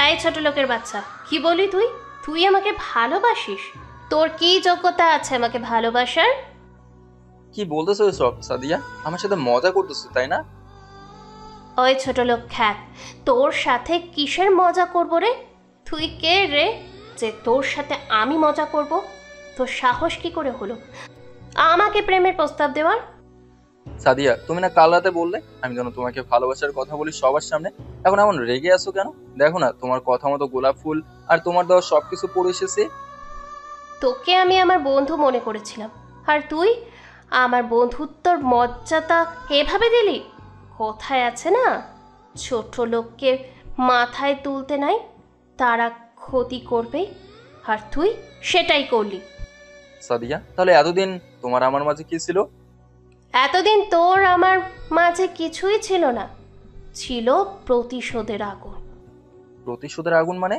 এই ছোট লোকের বাচ্চা, কি বলি তুই? তুই আমাকে ভালোবাসিস? তোর কি যোগ্যতা আছে আমাকে ভালোবাসার? কি বলতেছো এসব সাদিয়া? আমার সাথে মজা করতেছো তাই না? ওই ছোট লোক খ্যাত, তোর সাথে কিসের মজা করব রে? তুই কে রে যে তোর সাথে আমি মজা করব? তোর সাহস কি করে হলো আমাকে প্রেমের প্রস্তাব দেওয়ার? সাদিয়া, তুমি না কাল রাতে বললে আমি যেন তোমাকে ভালোবাসার কথা বলি সবার সামনে? এখন এমন রেগে আছো কেন? দেখো না তোমার কথা মতো গোলাপ ফুল আর তোমার দেওয়া সবকিছু পড়ে এসেছে। তোকে আমি আমার বন্ধু মনে করেছিলাম, আর তুই আমার বন্ধুত্বর মর্যাদা এভাবে দিলি? কোথায় আছে না, ছোট লোককে মাথায় তুলতে নাই, তারা ক্ষতি করবে, আর তুই সেটাই করলি। সাদিয়া, তাহলে এতদিন তোমার আমার মাঝে কি ছিল? এতদিন তোর আমার মাঝে কিছুই ছিল না, ছিল প্রতিশোধের আগুন। প্রতিশোধের আগুন মানে?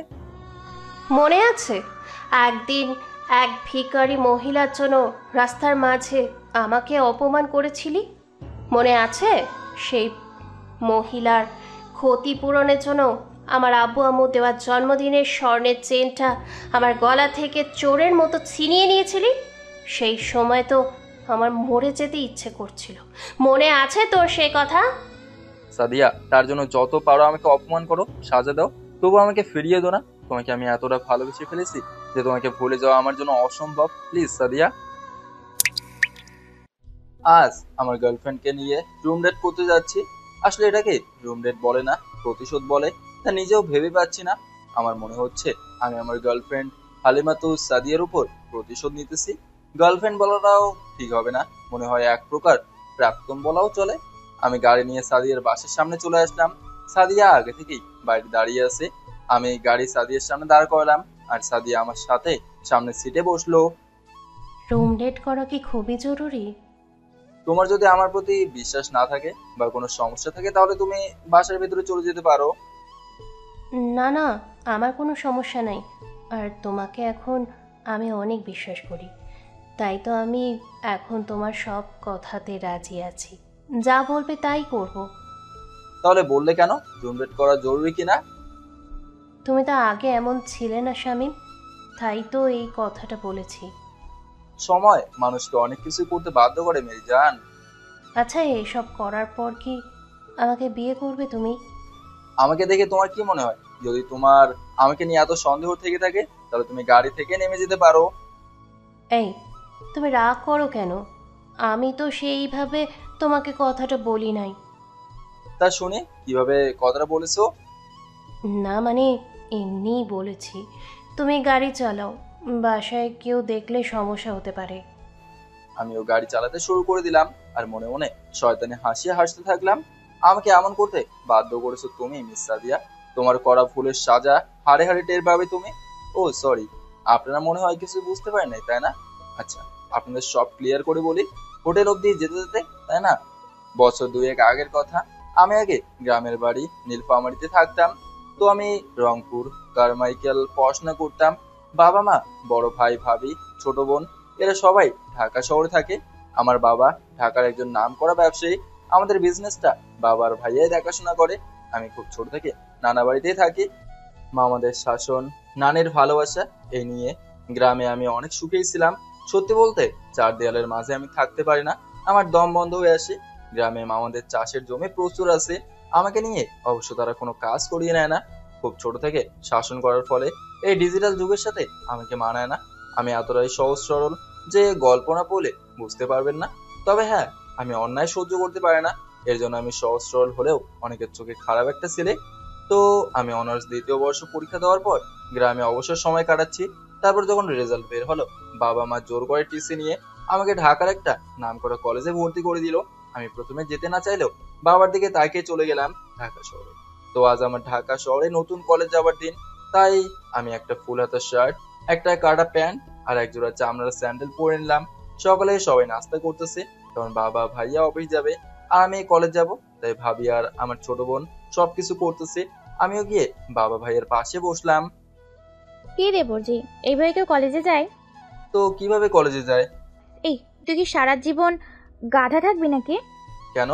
মনে আছে একদিন এক ভিখারি মহিলার জন্য রাস্তার মাঝে আমাকে অপমান করেছিলি? মনে আছে? সেই মহিলার ক্ষতিপূরণের জন্য আমার আব্বু আম্মু দেওয়া জন্মদিনের স্বর্ণের চেনটা আমার গলা থেকে চোরের মতো ছিনিয়ে নিয়েছিলি? সেই সময় তো আমার মরে যেতে ইচ্ছে করছিল। মনে আছে তোর সে কথা? সাদিয়া, তার জন্য যত পারো আমাকে অপমান করো, সাজা দাও, তবু আমাকে ফিরিয়ে দো না। তোমাকে আমি এতটা ভালোবেসে ফেলেছি যে তোমাকে ভুলে যাওয়া আমার জন্য অসম্ভব। প্লিজ সাদিয়া। আজ আমার গার্লফ্রেন্ডকে নিয়ে রুম ডেট করতে যাচ্ছি। আসলে এটাকে রুম ডেট বলে না, প্রতিশোধ বলে। তা নিজেও ভেবে পাচ্ছি না। আমার মনে হচ্ছে আমি আমার গার্লফ্রেন্ড হালিমাতু সাদিয়ার উপর প্রতিশোধ নিতেছি। গার্লফ্রেন্ড বলাটাও ঠিক হবে না, মনে হয় এক প্রকার প্রাক্তন বলাও চলে। আমি গাড়ি নিয়ে সাদিয়ার বাসার সামনে চলে আসলাম। সাদিয়া আগে থেকেই বাইরে দাঁড়িয়ে আছে। আমি গাড়ি সাদিয়ার সামনে দাঁড় করালাম, আর সাদিয়া আমার সাথে সামনের সিটে বসলো। রুম ডেট করা কি খুবই জরুরি? তোমার যদি আমার প্রতি বিশ্বাস না থাকে বা কোনো সমস্যা থাকে তাহলে তুমি বাসার ভেতরে চলে যেতে পারো। না না, আমার কোনো সমস্যা নাই। আর তোমাকে এখন আমি অনেক বিশ্বাস করি, তাই তো আমি এখন তোমার সব কথাতে রাজি আছি। যা বলবে তাই করব। তাহলে বললে কেন রুম ডেট করা জরুরি কিনা? তুমি তো আগে এমন ছিলে না শামীম, তাই তো এই কথাটা বলেছি। সময় মানুষকে অনেক কিছু করতে বাধ্য করে মেরিজান। আচ্ছা, এসব করার পর কি আমাকে বিয়ে করবে তুমি? আমাকে দেখে তোমার কি মনে হয়? যদি তোমার আমাকে নিয়ে এত সন্দেহ থেকে থাকে তাহলে তুমি গাড়ি থেকে নেমে যেতে পারো। এই, তুমি রাগ করো কেন? আমি তো সেইভাবে তোমাকে কথাটা বলি নাই। তা শুনি কিভাবে কথাটা বলেছো। না মানে, এমনিই বলেছি। তুমি গাড়ি চালাও, বাসায় কেউ দেখলে সমস্যা হতে পারে। আমিও গাড়ি চালাতে শুরু করে দিলাম, আর মনে মনে শয়তানি হাসি হাসতে থাকলাম। আমাকে এমন করতে বাধ্য করেছো তুমি মিস সাদিয়া। তোমার করা ভুলের সাজা হাড়ে হাড়ে টের পাবে তুমি। ও সরি, আপনারা মনে হয় কিছু বুঝতে পারেন নাই তাই না? আচ্ছা, আপনাদের সব ক্লিয়ার করে বলি। হোটেল অব্দি যেতে যেতে, তাই না, বছর দুয়েক আগের কথা। আমি আগে গ্রামের বাড়ি নীলফামারীতে থাকতাম। তো আমি রংপুর কারমাইকেল পড়াশোনা করতাম। বাবা মা, বড় ভাই ভাবি, ছোট বোন, এরা সবাই ঢাকা শহরে থাকে। আমার বাবা ঢাকার একজন নামকরা ব্যবসায়ী। আমাদের বিজনেসটা বাবার ভাইয়াই দেখাশোনা করে। আমি খুব ছোট থেকে নানা বাড়িতেই থাকি। মামাদের শাসন, নানির ভালোবাসা, এই নিয়ে গ্রামে আমি অনেক সুখেই ছিলাম। সত্যি বলতে চার দেয়ালের মাঝে আমি থাকতে পারি না, আমার দম বন্ধ হয়ে আসে। গ্রামে মামাদের চাষের জমি প্রচুর আছে। আমাকে নিয়ে অবশ্য তারা কোনো কাজ করিয়ে নেয় না। খুব ছোট থেকে শাসন করার ফলে এই ডিজিটাল যুগের সাথে আমাকে মানায় না। আমি এতটাই সহজ সরল যে গল্প না পড়লে বুঝতে পারবেন না। তবে হ্যাঁ, আমি অন্যায় সহ্য করতে পারি না। এর জন্য আমি সহজ সরল হলেও অনেকের চোখে খারাপ একটা ছেলে। তো আমি অনার্স দ্বিতীয় বর্ষ পরীক্ষা দেওয়ার পর গ্রামে অবসর সময় কাটাচ্ছি। তারপর যখন রেজাল্ট বের হলো, বাবা মা জোর করে টিসি নিয়ে আমাকে ঢাকার একটা নামকরা কলেজে ভর্তি করে দিল। আমি প্রথমে যেতে না চাইলেও বাবার দিকে তাকিয়ে চলে গেলাম ঢাকা শহরে। তো আজ আমার ঢাকা শহরে নতুন কলেজ যাবার দিন। তাই আমি একটা ফুল হাতা শার্ট, একটা কাটা প্যান্ট আর এক জোড়া চামড়ার স্যান্ডেল পরে নিলাম। সকালে সবাই নাস্তা করতেছে, কারণ বাবা ভাইয়া অফিস যাবে আর আমি কলেজ যাব। তাই ভাবি আর আমার ছোট বোন সবকিছু করতেছে। আমিও গিয়ে বাবা ভাইয়ের পাশে বসলাম। কি রে বর্জি, এইভাবে কেউ কলেজে যায়? তো কিভাবে কলেজে যায়? এই, তুই কি সারা জীবন গাধা থাকবি নাকি? কেন?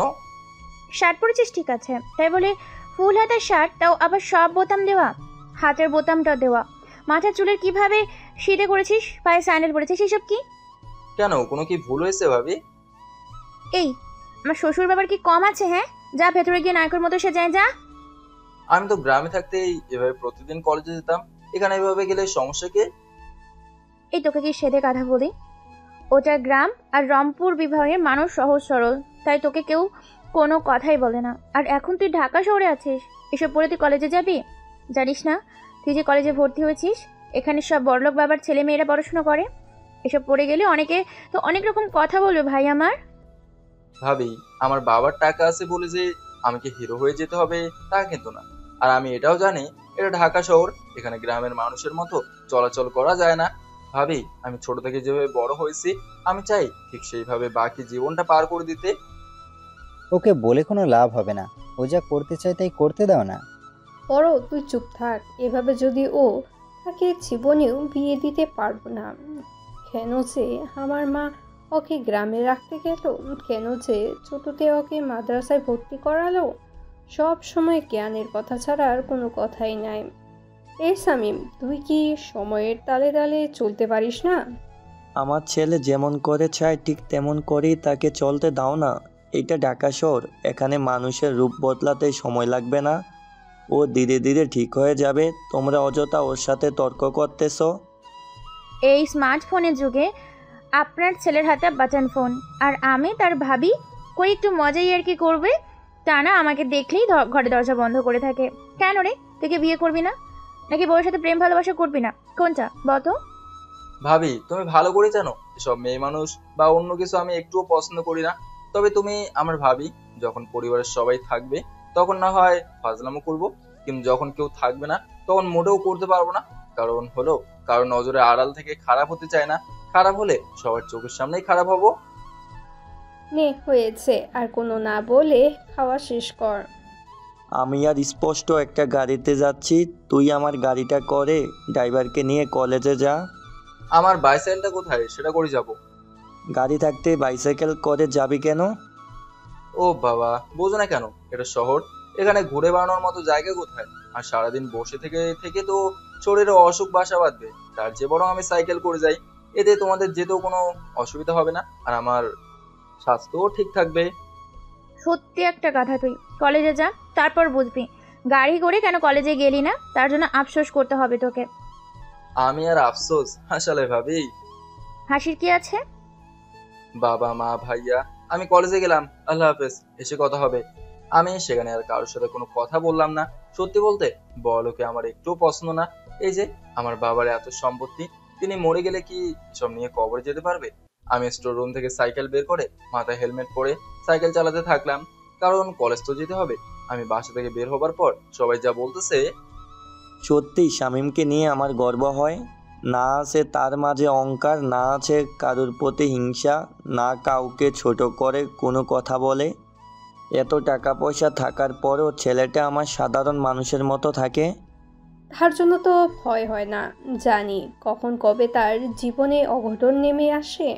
শার্ট পরেছিস ঠিক আছে, তাই বলে ফুল হাতের শার্ট, তাও আবার সব বোতাম দেওয়া? হাতের বোতামটা দেওয়া, মাথার চুলের কিভাবে সিধে করেছিস, পায়ে স্যান্ডেল পরেছিস, এসব কি? কেন, কোনো কি ভুল হয়েছে ভাবি? এই, আমার শ্বশুর বাবার কি কম আছে? হ্যাঁ, যা ভেতরে গিয়ে নায়কের মতো সে যায়, যা। আমি তো গ্রামে থাকতেই এভাবে প্রতিদিন কলেজে যেতাম, এখানে এভাবে গেলে সমস্যা কি? এই, তোকে কি সেধে কথা বলি? ওটা গ্রাম, আর রংপুর বিভাগের মানুষ সহজ সরল, তাই তোকে কেউ কোনো কথাই বলে না। আর এখন তুই ঢাকা শহরে আছিস, এসব পড়ে তুই কলেজে যাবি? জানিস না তুই যে কলেজে ভর্তি হয়েছিস, এখানে সব বড়লোক বাবার ছেলে মেয়েরা পড়াশোনা করে? এসব পড়ে গেলে অনেকে তো অনেক রকম কথা বলবে ভাই আমার। ভাবি, আমার বাবার টাকা আছে বলে যে আমাকে হিরো হয়ে যেতে হবে তা কিন্তু না। আর আমি এটাও জানি এটা ঢাকা শহর, এখানে গ্রামের মানুষের মতো চলাচল করা যায় না। ভাবি, আমি ছোট থেকে যেভাবে বড় হয়েছি, আমি চাই ঠিক সেইভাবে বাকি জীবনটা পার করে দিতে। ওকে বলে কোনো লাভ হবে না, ও যা করতে চায় তাই করতে দাও না। পরো, তুই চুপ থাক। এভাবে যদি ও তাকে জীবনেও বিয়ে দিতে পারবো না। কেন যে আমার মা ওকে গ্রামে রাখতে গেল, কেন যে ছোটতে ওকে মাদ্রাসায় ভর্তি করালো, সব সময় জ্ঞানের কথা ছাড়া আর কোনো কথাই নাই। এই শামীম, তুই কি সময়ের তালে তালে চলতে পারিস না? আমার ছেলে যেমন করে চায় ঠিক তেমন করেই তাকে চলতে দাও না। এটা ঢাকা শহর, এখানে মানুষের রূপ বদলাতে সময় লাগবে না। ও ধীরে ধীরে ঠিক হয়ে যাবে, তোমরা অযথা ওর সাথে তর্ক করতেছো। এই স্মার্টফোনের যুগে আপনার ছেলের হাতে বাটন ফোন, আর আমি তার ভাবি কই একটু মজাই আর কি করবে, তা না আমাকে দেখলেই ঘরে দরজা বন্ধ করে থাকে। কেন রে, তুই কি বিয়ে করবি না, নাকি বউয়ের সাথে প্রেম ভালোবাসা করবি না? কোনটা বলো? ভাবি, তুমি ভালো করে জানো এসব মেয়ে মানুষ বা অন্য কিছু আমি একটুও পছন্দ করি না। তবে তুমি আমার ভাবি, যখন পরিবারের সবাই থাকবে তখন না হয় ফাজলামো করবো, কিন্তু যখন কেউ থাকবে না তখন মোটেও করতে পারবো না। কারণ হলো, কারণ নজরে আড়াল থেকে খারাপ হতে চায় না, খারাপ হলে সবার চোখের সামনেই খারাপ হবো। নে, হয়েছে, আর কোনো না বলে খাওয়া শেষ কর। আমি আর স্পষ্ট একটা গাড়িতে যাচ্ছি, তুই আমার গাড়িটা করে ড্রাইভারকে নিয়ে কলেজে যা। আমার বাইসাইকেলটা কোথায়, সেটা করে যাব? গাড়ি থাকতে বাইসাইকেল করে যাবি কেন? ও বাবা, বোঝো না কেন? এটা শহর, এখানে ঘুরে বেড়ানোর মতো জায়গা কোথায়? আর সারাদিন বসে থেকে থেকে তো শরীরে অসুখ বাসা বাঁধবে। তার চেয়ে বরং আমি সাইকেল করে যাই, এতে তোমাদের যেতেও কোনো অসুবিধা হবে না, আর আমার স্বাস্থ্যও ঠিক থাকবে। সত্যি একটা কথা, তুই কলেজে যা, তারপর বুঝবি গাড়ি করে কেন কলেজে গেলি না, তার জন্য আফসোস করতে হবে তোকে। আমি আর আফসোস আসলে ভাবি? হাসির কি আছে? বাবা মা ভাইয়া, আমি কলেজে গেলাম, আল্লাহ হাফেজ, এসে কথা হবে। আমি সেখানে আর কারোর সাথে কোনো কথা বললাম না। সত্যি বলতে বড়লোকে আমার একটুও পছন্দ না। এই যে আমার বাবার এত সম্পত্তি, তিনি মরে গেলে কি সব নিয়ে কবরে যেতে পারবে? আমি স্টোর রুম থেকে সাইকেল বের করে মাথায় হেলমেট পরে সাইকেল চালাতে থাকলাম, কারণ কলেজ তো যেতে হবে। আমি বাসা থেকে বের হবার পর সবাই যা বলতেছে, সত্যি শামীমকে নিয়ে আমার গর্ব হয়। না আছে তার মাঝে অহংকার, না আছে কারোর প্রতি হিংসা, না কাউকে ছোট করে কোনো কথা বলে। এত টাকা পয়সা থাকার পরেও ছেলেটা আমার সাধারণ মানুষের মতো থাকে। তার জন্য তো ভয় হয় না, জানি কখন কবে তার জীবনে অঘটন নেমে আসে।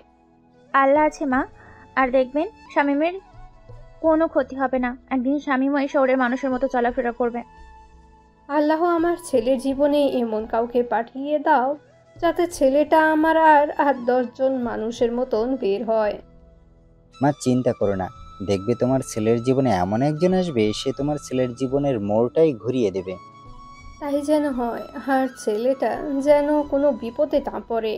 আল্লাহ আছে মা, আর দেখবেন শামীমের কোনো ক্ষতি হবে না। একদিন শামীমও এই শহরের মানুষের মতো চলাফেরা করবে। আল্লাহ আমার ছেলের জীবনে এমন কাউকে পাঠিয়ে দাও যাতে ছেলেটা আমার আর 8-10 জন মানুষের মতন বের হয়। মা চিন্তা করো না, দেখবে তোমার ছেলের জীবনে এমন একজন আসবে, সে তোমার ছেলের জীবনের মোড়টাই ঘুরিয়ে দেবে। তাই যেন হয়, আর ছেলেটা যেন কোনো বিপদে না পড়ে।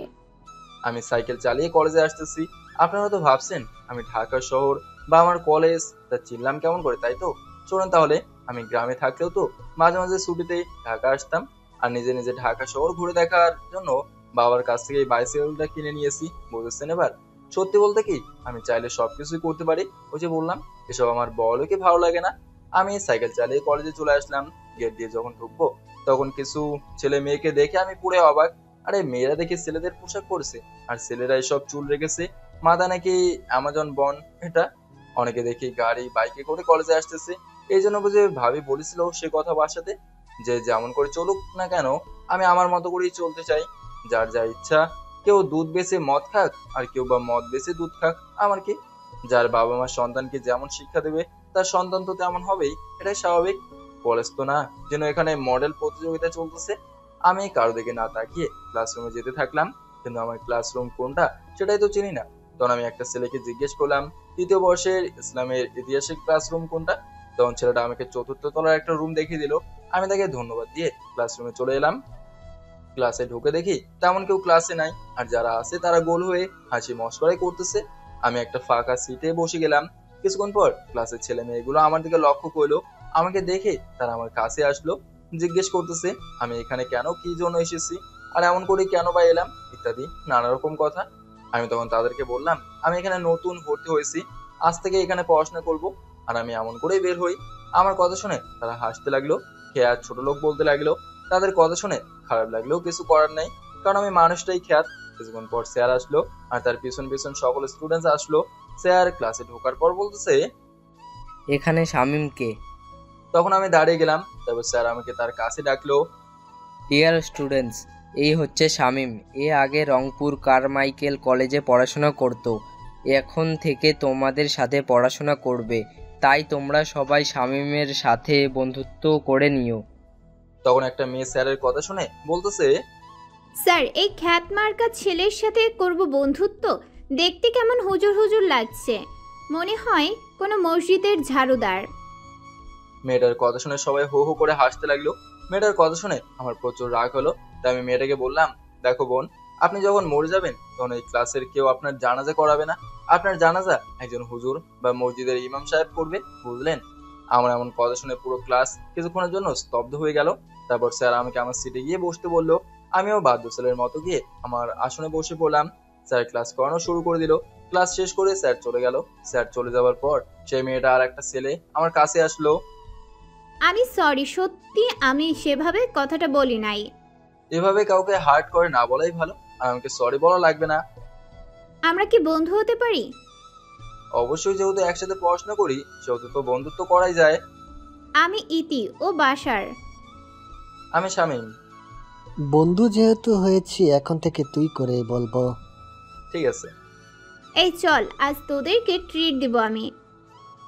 আমি সাইকেল চালিয়ে কলেজে আসতেছি। আপনারা তো ভাবছেন আমি ঢাকা শহর বা আমার কলেজ তা চিনলাম কেমন করে, তাই তো? শোনেন তাহলে, আমি গ্রামে থাকলেও তো মাঝে মাঝে ছুটিতে ঢাকা আসতাম, আর নিজে নিজে ঢাকা শহর ঘুরে দেখার জন্য বাবার কাছ থেকে এই বাইসাইকেলটা কিনে নিয়েছি। বুঝেছেন এবার? সত্যি বলতে কি, আমি চাইলে সবকিছুই করতে পারি। ওই যে বললাম, এসব আমার বড়লোকে ভালো লাগে না। আমি সাইকেল চালিয়ে কলেজে চলে আসলাম। গেট দিয়ে যখন ঢুকবো তখন কিছু ছেলে মেয়েকে দেখে আমি পুরো অবাক। আরে, মেয়েরা দেখে ছেলেদের পোশাক পরেছে, আর ছেলেরা এসব চুল রেখেছে, মাথা নাকি অ্যামাজন বন এটা। অনেকে দেখি গাড়ি বাইকে করে কলেজে আসতেছে। এই জন্য বুঝে ভাবি বলেছিল সে কথা বাসাতে, যে যেমন করে চলুক না কেন, আমি আমার মতো করেই চলতে চাই। যার যা ইচ্ছা, কেউ দুধ বেচে মদ খাক, আর কেউ বা মদ বেচে দুধ খাক, আমার কি? যার বাবা মা সন্তানকে যেমন শিক্ষা দেবে, তার সন্তান তো তেমন হবেই, এটাই স্বাভাবিক। কলেজ তো না, যেন এখানে মডেল প্রতিযোগিতা চলতেছে। আমি কারো দিকে না তাকিয়ে ক্লাসরুমে যেতে থাকলাম, কিন্তু আমার ক্লাসরুম কোনটা সেটাই তো চিনি না। তখন আমি একটা ছেলেকে জিজ্ঞেস করলাম 3য় বর্ষের ইসলামের ইতিহাসের ক্লাসরুম কোনটা। তখন ছেলেটা আমাকে 4র্থ তলার একটা রুম দেখিয়ে দিল। আমি তাকে ধন্যবাদ দিয়ে ক্লাসরুমে চলে এলাম। ক্লাসে ঢুকে দেখি তেমন কেউ ক্লাসে নাই, আর যারা আছে তারা গোল হয়ে হাসি মশকরাই করতেছে। আমি একটা ফাঁকা সিটে বসে গেলাম। কিছুক্ষণ পর ক্লাসের ছেলে মেয়েগুলো আমার দিকে লক্ষ্য করলো। আমাকে দেখে তারা আমার কাছে আসলো, জিজ্ঞেস করতেছে আমি এখানে কেন, কি জন্য এসেছি, আর এমন করে কেন বা এলাম, ইত্যাদি নানা রকম কথা। আমি তখন তাদেরকে বললাম আমি এখানে নতুন ভর্তি হয়েছি, আজ থেকে এখানে পড়াশোনা করব। আর আমি এমন করেই বের হই। আমার কথা শুনে তারা হাসতে লাগলো, খেয়াল ছোট লোক বলতে লাগলো। তাদের কথা শুনে খারাপ লাগলেও কিছু করার নাই, কারণ আমি মানুষটাই খ্যাত। কিছুক্ষণ পর স্যার আসলো, আর তার পিছন পিছন সকল স্টুডেন্টস আসলো। স্যার ক্লাসে ঢোকার পর বলতেছে এখানে শামীমকে। তখন আমি দাঁড়িয়ে গেলাম। তারপর স্যার আমাকে তার কাছে ডাকলো। ডিয়ার স্টুডেন্টস, এই হচ্ছে শামীম। এ আগে রংপুর কারমাইকেল কলেজে পড়াশোনা করত, এখন থেকে তোমাদের সাথে পড়াশোনা করবে, তাই তোমরা সবাই শামীমের সাথে বন্ধুত্ব করে নিও। তখন একটা মেয়ে স্যারের কথা শুনে বলতেছে স্যার, এই খ্যাত মার্কা ছেলের সাথে করব বন্ধুত্ব? দেখতে কেমন হুজুর হুজুর লাগছে, মনে হয় কোনো মসজিদের ঝাড়ুদার। মেয়েটার কথা শুনে সবাই হো হো করে হাসতে লাগলো। মেয়েটার কথা শুনে আমার প্রচুর রাগ হলো। তাই আমি মেয়েটাকে বললাম, দেখো বোন, আপনি যখন মরে যাবেন তখন এই ক্লাসের কেউ আপনার জানাজা করাবে না, আপনার জানাজা একজন হুজুর বা মসজিদের ইমাম সাহেব করবে, বুঝলেন? আমার এমন কথা শুনে পুরো ক্লাস কিছুক্ষণের জন্য স্তব্ধ হয়ে গেল। তারপর স্যার আমাকে আমার সিটে গিয়ে বসতে বললো। আমিও বাধ্য ছেলের মতো গিয়ে আমার আসনে বসে পড়লাম। স্যার ক্লাস করানো শুরু করে দিল। ক্লাস শেষ করে স্যার চলে গেল। স্যার চলে যাওয়ার পর সেই মেয়েটা আর একটা ছেলে আমার কাছে আসলো। আমি সরি, সত্যি আমি সেভাবে কথাটা বলি নাই। এভাবে কাউকে হার্ট করে না বলাই ভালো, আর আমাকে সরি বলা লাগবে না। আমরা কি বন্ধু হতে পারি? অবশ্যই, যেহেতু একসাথে পড়াশোনা করি সেহেতু তো বন্ধুত্ব করাই যায়। আমি ইতি, ও বাসার। আমি শামীম। বন্ধু যেহেতু হয়েছি, এখন থেকে তুই করে বলবো। ঠিক আছে। এই চল, আজ তোদেরকে ট্রিট দিব আমি।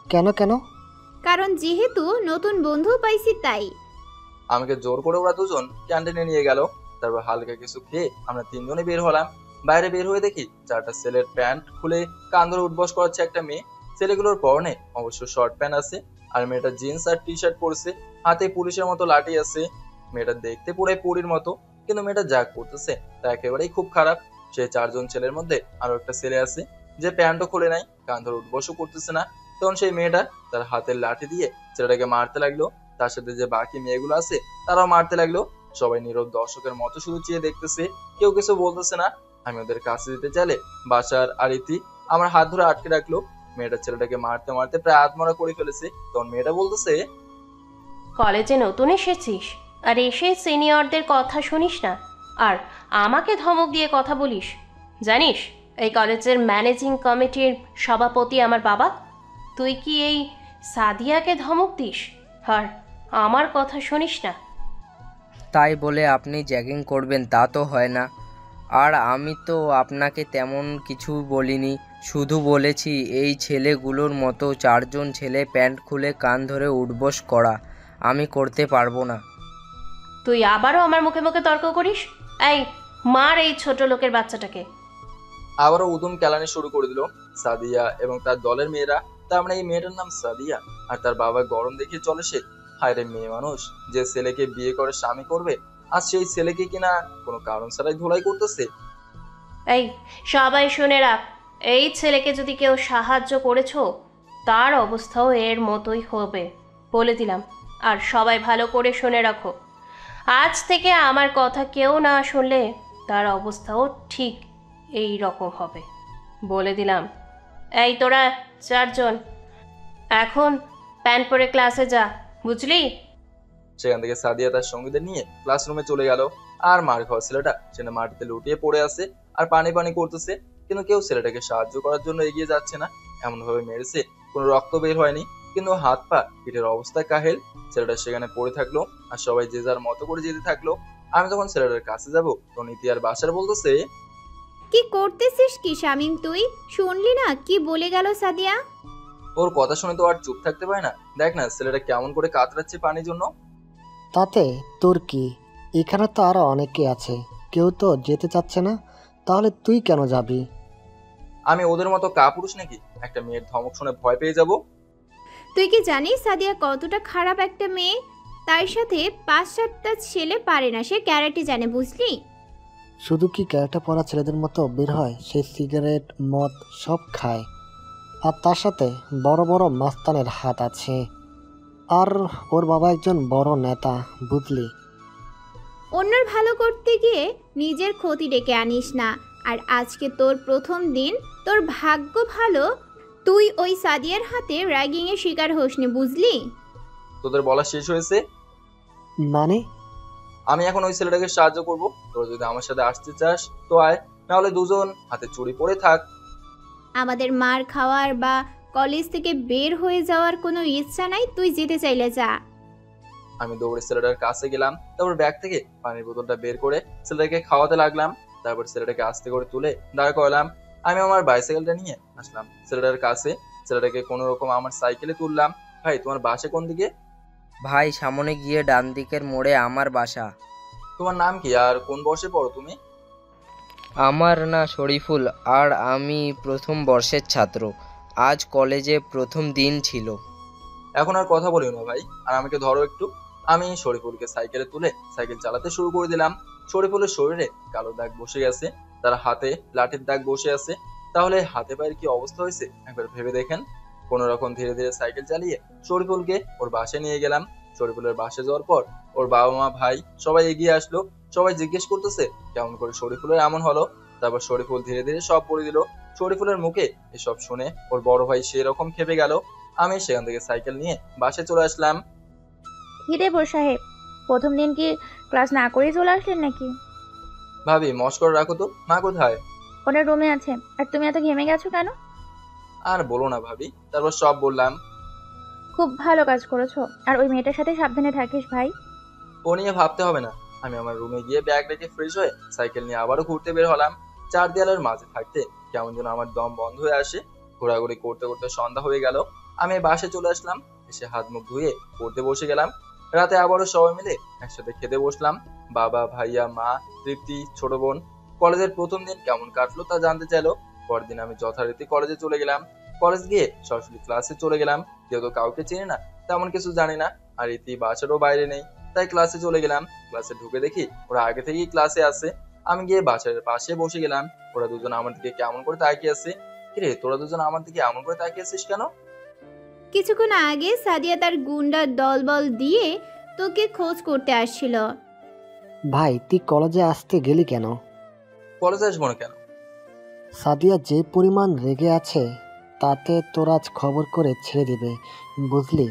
কেন কেন? কারণ যেহেতু নতুন বন্ধু পাইছি তাই। আমাকে জোর করে ওরা দুজন ক্যান্টিনে নিয়ে গেল। তারপর হালকা কিছু খেয়ে আমরা তিনজনে বের হলাম। বাইরে বের হয়ে দেখি 4টা ছেলের প্যান্ট খুলে কান ধরে উঠবস করাচ্ছে একটা মেয়ে। ছেলেগুলোর পরনে অবশ্য শর্ট প্যান্ট আছে, আর মেয়েটা জিন্স আর টি শার্ট পরেছে, হাতে পুলিশের মতো লাঠি আছে। মেয়েটা দেখতে পুরো পরীর মতো, কিন্তু মেয়েটা যা করতেছে তা একেবারেই খুব খারাপ। সেই 4জন ছেলের মধ্যে আরো একটা ছেলে আছে যে প্যান্টও খুলে নাই, কান ধরে উঠবসও করতেছে না। তখন সেই মেয়েটা তার হাতের লাঠি দিয়ে ছেলেটাকে মারতে লাগলো। তার সাথে যে বাকি মেয়েগুলো আছে তারাও মারতে লাগলো। সবাই নীরব দর্শকের মতো শুধু চেয়ে দেখতেছে, কেউ কিছু বলতেছে না। আমি ওদের কাছে যেতে চাইলে বাসার আর ইতি আমার হাত ধরে আটকে রাখলো। মেয়েটা ছেলেটাকে মারতে মারতে প্রায় আত্মরা করে ফেলেছে। তখন মেয়েটা বলতেছে, কলেজে নতুন এসেছিস আর এসে সিনিয়রদের কথা শুনিস না, আর আমাকে ধমক দিয়ে কথা বলিস? জানিস এই কলেজের ম্যানেজিং কমিটির সভাপতি আমার বাবা। তুই কি এই সাদিয়াকে ধমক দিস আর আমার কথা শুনিস না? তাই বলে আপনি জ্যাগিং করবেন তা তো হয় না। আর আমি তো আপনাকে তেমন কিছু বলিনি, শুধু বলেছি এই ছেলেগুলোর মতো 4জন ছেলে প্যান্ট খুলে কান ধরে উঠবস করা আমি করতে পারবো না। তুই আবারও আমার মুখে মুখে তর্ক করিস? এই মার এই ছোট লোকের বাচ্চাটাকে। আবারও উদুম কেলানি শুরু করে দিল সাদিয়া এবং তার দলের মেয়েরা। তার মানে এই মেয়েটার নাম সাদিয়া, আর তার বাবা গরম দেখিয়ে চলে সে। হায় রে মেয়ে মানুষ, যে ছেলেকে বিয়ে করে স্বামী করবে, আর সেই ছেলেকে কিনা কোনো কারণ ছাড়াই ধুলাই করতেছে। এই সবাই শুনে রাখ, এই ছেলেকে যদি কেউ সাহায্য করেছো তার অবস্থাও এর মতোই হবে, বলে দিলাম। আর সবাই ভালো করে শুনে রাখো, আজ থেকে আমার কথা কেউ না শুনলে তার অবস্থাও ঠিক এই রকম হবে, বলে দিলাম। এই তোরা 4জন এখন প্যান্ট পরে ক্লাসে যা, বুঝলি? সেখান থেকে সাদিয়া তার সঙ্গীদের নিয়ে ক্লাসরুমে চলে গেল। আর মার খাওয়া ছেলেটা সেটা মাটিতে লুটিয়ে পড়ে আছে আর পানি পানি করতেছে, কিন্তু কেউ ছেলেটাকে সাহায্য করার জন্য এগিয়ে যাচ্ছে না। এমন ভাবে মেরেছে কোনো রক্ত বের হয়নি, কিন্তু হাত পা পিঠের অবস্থা কাহেল। ছেলেটা সেখানে পড়ে থাকলো, আর সবাই যে যার মতো করে যেতে থাকলো। আমি যখন ছেলেটার কাছে যাবো তখন ইতি আর বাসার বলতেছে, কি করতেছিস কি শামীম? তুই শুনলি না কি বলে গেল সাদিয়া? ওর কথা শুনে তো আর চুপ থাকতে পারে না। দেখ না ছেলেটা কেমন করে কাতরাচ্ছে পানির জন্য। তাতে তোর কি? এখানে তো আরো অনেকে আছে, কেউ তো যেতে চাচ্ছে না, তাহলে তুই কেন যাবি? আমি ওদের মতো কাপুরুষ নাকি একটা মেয়ের ধমক শুনে ভয় পেয়ে যাব? তুই কি জানিস সাদিয়া কতটা খারাপ একটা মেয়ে? তার সাথে 5-7টা ছেলে পারে না, সে ক্যারাটে জানে, বুঝলি? শুধু কি ক্যারেটে পড়া ছেলেদের মতো বের হয়? সে সিগারেট মদ সব খায়, আর তার সাথে বড় বড় মাস্তানের হাত আছে। আর ওর বাবা একজন বড় নেতা, বুঝলি? অন্যের ভালো করতে গিয়ে নিজের ক্ষতি ডেকে আনিস না। আর আজকে তোর প্রথম দিন, তোর ভাগ্য ভালো তুই ওই সাদিয়ার হাতে র্যাগিংয়ের শিকার হোসনি, বুঝলি? তোদের বলা শেষ হয়েছে? মানে? আমি এখন ওই ছেলেটাকে সাহায্য করব। তোরা যদি আমার সাথে আসতে চাস তো আয়, নাহলে দুজন হাতে চুরি পড়ে থাক। আমাদের মার খাওয়ার বা কলেজ থেকে বের হয়ে যাওয়ার কোনো ইচ্ছা নাই, তুই যেতে চাইলে যা। আমি দৌড়ে ছেলেটার কাছে গেলাম, তারপর ব্যাগ থেকে পানির বোতলটা বের করে ছেলেটাকে খাওয়াতে লাগলাম। তারপর ছেলেটাকে আস্তে করে তুলে দাঁড় করালাম। আমি আমার বাইসাইকেলটা নিয়ে আসলাম ছেলেটার কাছে। ছেলেটাকে কোনো রকম আমার সাইকেলে তুললাম। ভাই তোমার বাসা কোন দিকে? ভাই সামনে গিয়ে ডান দিকের মোড়ে আমার বাসা। তোমার নাম কি আর কোন বর্ষে পড়ো তুমি? আমার না শরীফুল, আর আমি প্রথম বর্ষের ছাত্র। আজ কলেজে প্রথম দিন ছিল। এখন আর কথা বলিও না ভাই, আর আমাকে ধরো একটু। আমি শরীফুলকে সাইকেলে তুলে সাইকেল চালাতে শুরু করে দিলাম। শরীফুলের শরীরে কালো দাগ বসে গেছে, তার হাতে লাঠির দাগ বসে আছে। তাহলে হাতে পায়ের কি অবস্থা হয়েছে একবার ভেবে দেখেন। কোন রকম ধীরে ধীরে সাইকেল চালিয়ে শরীফুলকে ওর বাসায় নিয়ে গেলাম। শরীফুলের বাসায় যাওয়ার পর ওর বাবা মা ভাই সবাই এগিয়ে আসলো। সবাই জিজ্ঞেস করতেছে কেমন করে শরীফুলের এমন হলো। তারপর শরীফুল ধীরে ধীরে সব বলে দিল। শরীফুলের মুখে এসব শুনে ওর বড় ভাই সেরকম খেপে গেল। আমি সেখান থেকে সাইকেল নিয়ে বাসে চলে আসলাম। হিরে বোর সাহেব, প্রথম দিন কি ক্লাস না করেই চলে আসলেন নাকি? ভাবি মস্কর রাখো তো, মা কোথায়? ওনার রুমে আছে। আর তুমি এত ঘেমে গেছো কেন? আর বলো না ভাবি, তারপর সব বললাম। খুব ভালো কাজ করেছো। আর ওই মেয়েটার সাথে সাবধানে থাকিস ভাই। ও নিয়ে ভাবতে হবে না। আমি আমার রুমে গিয়ে ব্যাগ রেখে ফ্রেশ হয়ে সাইকেল নিয়ে আবারও ঘুরতে বের হলাম। চার দেয়ালের মাঝে থাকতে কেমন যেন আমার দম বন্ধ হয়ে আসে। ঘোরাঘুরি করতে করতে সন্ধ্যা হয়ে গেল। আমি বাসে চলে আসলাম। এসে হাত মুখ ধুয়ে পড়তে বসে গেলাম। রাতে আবারও সবাই মিলে একসাথে খেতে বসলাম। বাবা, ভাইয়া, মা, তৃপ্তি, ছোট বোন। কলেজের প্রথম দিন কেমন কাটলো তা জানতে চাইলো। পরদিন আমি যথারীতি কলেজে চলে গেলাম। কলেজ গিয়ে সরাসরি ক্লাসে চলে গেলাম। যেহেতু কাউকে চিনি না, তেমন কিছু জানি না, আর ইতি বাসারও বাইরে নেই, তাই ক্লাসে চলে গেলাম। ক্লাসে ঢুকে দেখি ওরা আগে থেকেই ক্লাসে আছে। আমি গিয়ে বাসার পাশে বসে গেলাম। ওরা দুজন আমার দিকে কেমন করে তাকিয়ে আছে। কিরে তোরা দুজন আমার দিকে এমন করে তাকিয়ে আছিস কেন? কিছুক্ষণ আগে সাদিয়া তার গুন্ডার দলবল দিয়ে তোকে খোঁজ করতে আসছিল। ভাই তুই কলেজে আসতে গেলি কেন? কলেজে আসবো না কেন? সাদিয়া যে পরিমাণ রেগে আছে তাতে তোর আজ খবর করে ছেড়ে দিবে, বুঝলি?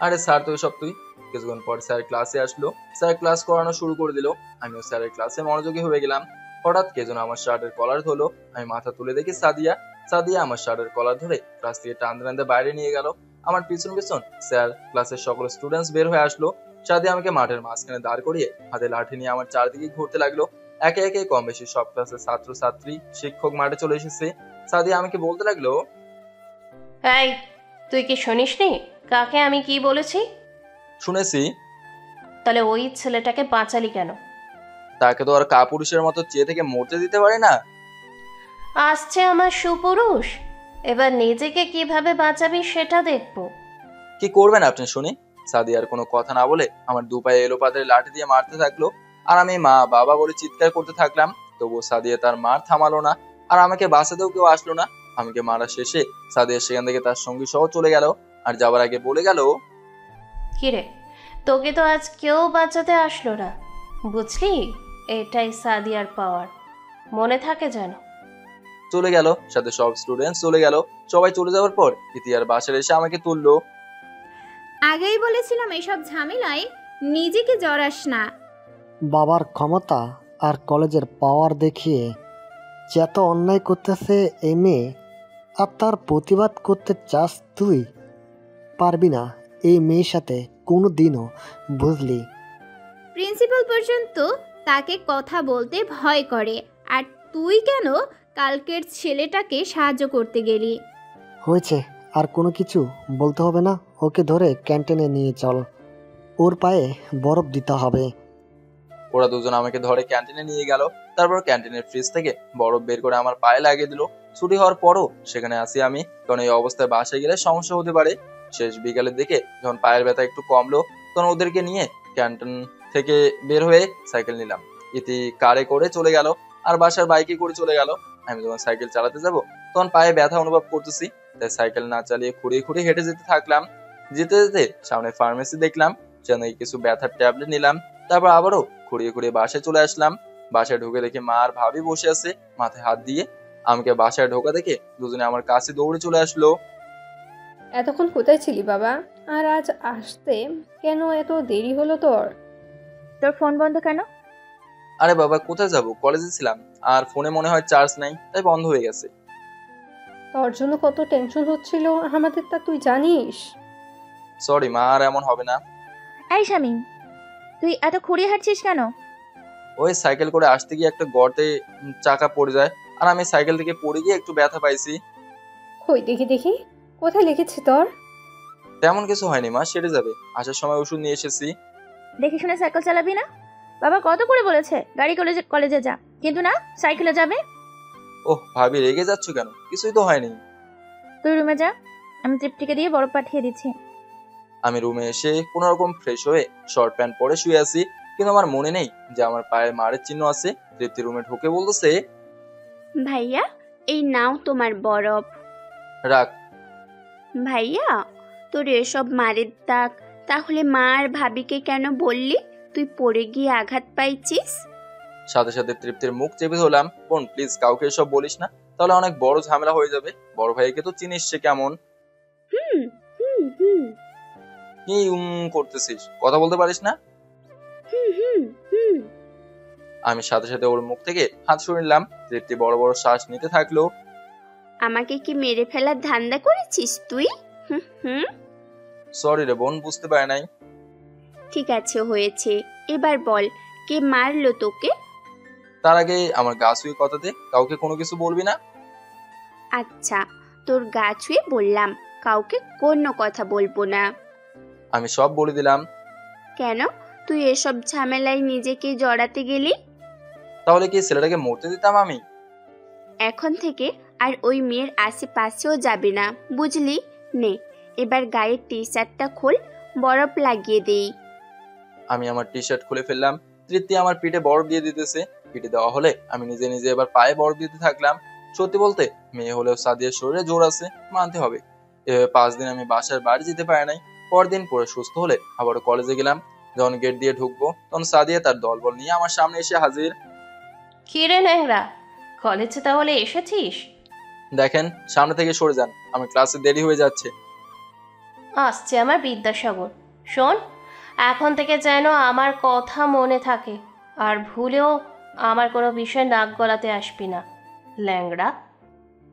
আরে স্যার তো সব তুই। কিছুক্ষণ পর স্যার ক্লাসে আসলো। স্যার ক্লাস করানো শুরু করে দিল। আমিও স্যারের ক্লাসে মনোযোগী হয়ে গেলাম। হঠাৎ কে যেন আমার শার্টের কলার ধরলো। আমি মাথা তুলে দেখি সাদিয়া। সাদিয়া আমার শার্টের কলার ধরে ক্লাস থেকে টানতে টানতে বাইরে নিয়ে গেল। আমার পিছন পিছন স্যার, ক্লাসের সকল স্টুডেন্টস বের হয়ে আসলো। সাদিয়া আমাকে মাঠের মাঝখানে দাঁড় করিয়ে হাতে লাঠি নিয়ে আমার চারদিকে ঘুরতে লাগলো। একে একে কম বেশি সব ক্লাসের ছাত্র ছাত্রী, শিক্ষক মাঠে চলে এসেছে। সাদিয়া আমাকে বলতে লাগলো, এই তুই কি শুনিসনি কাকে আমি কি বলেছি? শুনেছি। তাহলে ওই ছেলেটাকে বাঁচালি কেন? তাকে তো আর কাপুরুষের মতো চেয়ে থেকে মরতে দিতে পারে না। আসছে আমার সুপুরুষ, এবার নিজেকে কিভাবে বাঁচাবি সেটা দেখবো। কি করবেন আপনি শুনি? সাদিয়ার কোনো কথা না বলে আমার দু পায়ে এলো পাতারে লাঠি দিয়ে মারতে থাকলো। আর আমি মা বাবা বলে চিৎকার করতে থাকলাম। তবুও সাদিয়া তার মার থামালো না, আর আমাকে বাঁচাতেও কেউ আসলো না। আমাকে মারা শেষে সাদিয়া সেখান থেকে তার সঙ্গী সহ চলে গেল। আর যাবার আগে বলে গেল, কিরে তোকে তো আজ কেউ বাঁচাতে আসলো না, বুঝলি? এটাই সাদিয়ার পাওয়ার, মনে থাকে যেন। চলে গেল। সাথে সব স্টুডেন্ট চলে গেল। সবাই চলে যাওয়ার পর ইতিহার বাসায় এসে আমাকে তুললো। আগেই বলেছিলাম এসব ঝামেলায় নিজেকে জড়াস না। বাবার ক্ষমতা আর কলেজের পাওয়ার দেখিয়ে যত অন্যায় করতেছে এই মেয়ে, আর তার প্রতিবাদ করতে চাস তুই? পারবি না এই মেয়ের সাথে কোনো দিনও, বুঝলি? প্রিন্সিপাল পর্যন্ত তাকে কথা বলতে ভয় করে, আর তুই কেন কালকের ছেলেটাকে সাহায্য করতে গেলি? হয়েছে, আর কোনো কিছু বলতে হবে না। ওকে ধরে ক্যান্টিনে নিয়ে চল, ওর পায়ে বরফ দিতে হবে। ওরা দুজন আমাকে ধরে ক্যান্টিনে নিয়ে গেল। তারপর ক্যান্টিনের ফ্রিজ থেকে বরফ বের করে আমার পায়ে লাগিয়ে দিল। ছুটি হওয়ার পরও সেখানে আসি আমি, কারণ এই অবস্থায় বাসায় গেলে সমস্যা হতে পারে। শেষ বিকালের দিকে যখন পায়ের ব্যথা একটু কমলো, তখন ওদেরকে নিয়ে ক্যান্টিন থেকে বের হয়ে সাইকেল নিলাম। ইতি কারে করে চলে গেল, আর বাসার বাইকে করে চলে গেল। আমি যখন সাইকেল চালাতে যাব তখন পায়ে ব্যথা অনুভব করতেছি, তাই সাইকেল না চালিয়ে খুঁড়িয়ে খুঁড়িয়ে হেঁটে যেতে থাকলাম। যেতে যেতে সামনে ফার্মেসি দেখলাম, সেখানে কিছু ব্যথার ট্যাবলেট নিলাম। তারপর আবারও খুঁড়িয়ে খুঁড়িয়ে বাসায় চলে আসলাম। বাসায় ঢুকে দেখি মা আর ভাবি বসে আছে মাথায় হাত দিয়ে। আমাকে বাসায় ঢোকা দেখে দুজনে আমার কাছে দৌড়ে চলে আসলো। এতক্ষণ কোথায় ছিলি বাবা? আর আজ আসতে কেন এত দেরি হলো তোর? তোর ফোন বন্ধ কেন? আরে বাবা, কোথায় যাব, কলেজে ছিলাম, আর ফোনে মনে হয় চার্জ নাই, তাই বন্ধ হয়ে গেছে। তোর জন্য কত টেনশন হচ্ছিল আমাদের, তা তুই জানিস? সরি মা, আর এমন হবে না। এই শামিম, তুই এত খুঁড়িয়ে হাঁটছিস কেন? ওই সাইকেল করে আসতে গিয়ে একটা গর্তে চাকা পড়ে যায়, আর আমি সাইকেল থেকে পড়ে গিয়ে একটু ব্যথা পাইছি। কই দেখি দেখি, কোথায় লিখেছি তোর? তেমন কিছু হয়নি মা, সেরে যাবে। আসার সময় ওষুধ নিয়ে এসেছি। দেখে শুনে সাইকেল চালাবি না? বাবা কত করে বলেছে গাড়ি কলেজে কলেজে যা, কিন্তু না, সাইকেলে যাবে। ওহ ভাবি, রেগে যাচ্ছ কেন? কিছুই তো হয়নি। তুই রুমে যা, আমি তৃপ্তিকে দিয়ে বরফ পাঠিয়ে দিচ্ছি। আমি রুমে এসে কোনো রকম ফ্রেশ হয়ে শর্ট প্যান্ট পরে শুয়ে আছি, কিন্তু আমার মনে নেই যে আমার পায়ে মারের চিহ্ন আছে। তৃপ্তি রুমে ঢুকে বলতেছে, ভাইয়া এই নাও তোমার বরফ। রাখ। ভাইয়া তোর এসব মারের দাগ, তাহলে মা আর ভাবিকে কেন বললি তুই পড়ে গিয়ে আঘাত পাইছিস? সাথে সাথে তৃপ্তির মুখ চেপে ধরলাম। বোন প্লিজ কাউকে এসব বলিস না, তাহলে অনেক বড় ঝামেলা হয়ে যাবে। বড় ভাইকে তো চিনিস সে কেমন। হুম হুম হুম কি করতেছিস? কথা বলতে পারিস না? হুম হুম হুম আমি সাথে সাথে ওর মুখ থেকে হাত সরিয়ে নিলাম। তৃপ্তি বড় বড় শ্বাস নিতে থাকলো। আমাকে কি মেরে ফেলার ধান্দা করেছিস তুই? হুম হুম সরি রে বোন, বুঝতে পারে নাই। ঠিক আছে, হয়েছে, এবার বল কে মারলো তোকে? তার আগে আমার গা ছুঁয়ে কথা দে, কাউকে কোনো কিছু বলবি না। আচ্ছা, তোর গা ছুঁয়ে বললাম, কাউকে কোনো কথা বলবো না। আমি সব বলে দিলাম। কেন তুই এসব ঝামেলায় নিজেকে জড়াতে গেলি? তাহলে কি ছেলেটাকে মরতে দিতাম আমি? এখন থেকে আর ওই মেয়ের আশেপাশেও যাবে না, বুঝলি? নে এবার গায়ের টি শার্টটা খোল, বরফ লাগিয়ে দেই। আমি আমার টি শার্ট খুলে ফেললাম। তৃপ্তি আমার পিঠে বরফ দিয়ে দিতেছে। পিঠে দেওয়া হলে আমি নিজে নিজে এবার পায়ে বরফ দিতে থাকলাম। সত্যি বলতে মেয়ে হলেও সাদিয়ার শরীরে জোর আছে, মানতে হবে। এভাবে 5 দিন আমি বাসার বাড়ি যেতে পারি নাই। পরদিন পরে সুস্থ হলে আবারও কলেজে গেলাম। যখন গেট দিয়ে ঢুকবো তখন সাদিয়া তার দলবল নিয়ে আমার সামনে এসে হাজির। কি রে ন্যাংরা, কলেজে তাহলে এসেছিস? দেখেন, সামনে থেকে সরে যান, আমার ক্লাসে দেরি হয়ে যাচ্ছে। আসছে আমার বিদ্যাসাগর। শোন, এখন থেকে যেন আমার কথা মনে থাকে, আর ভুলেও আমার কোনো বিষয়ে নাক গলাতে আসবি না, ল্যাংড়া।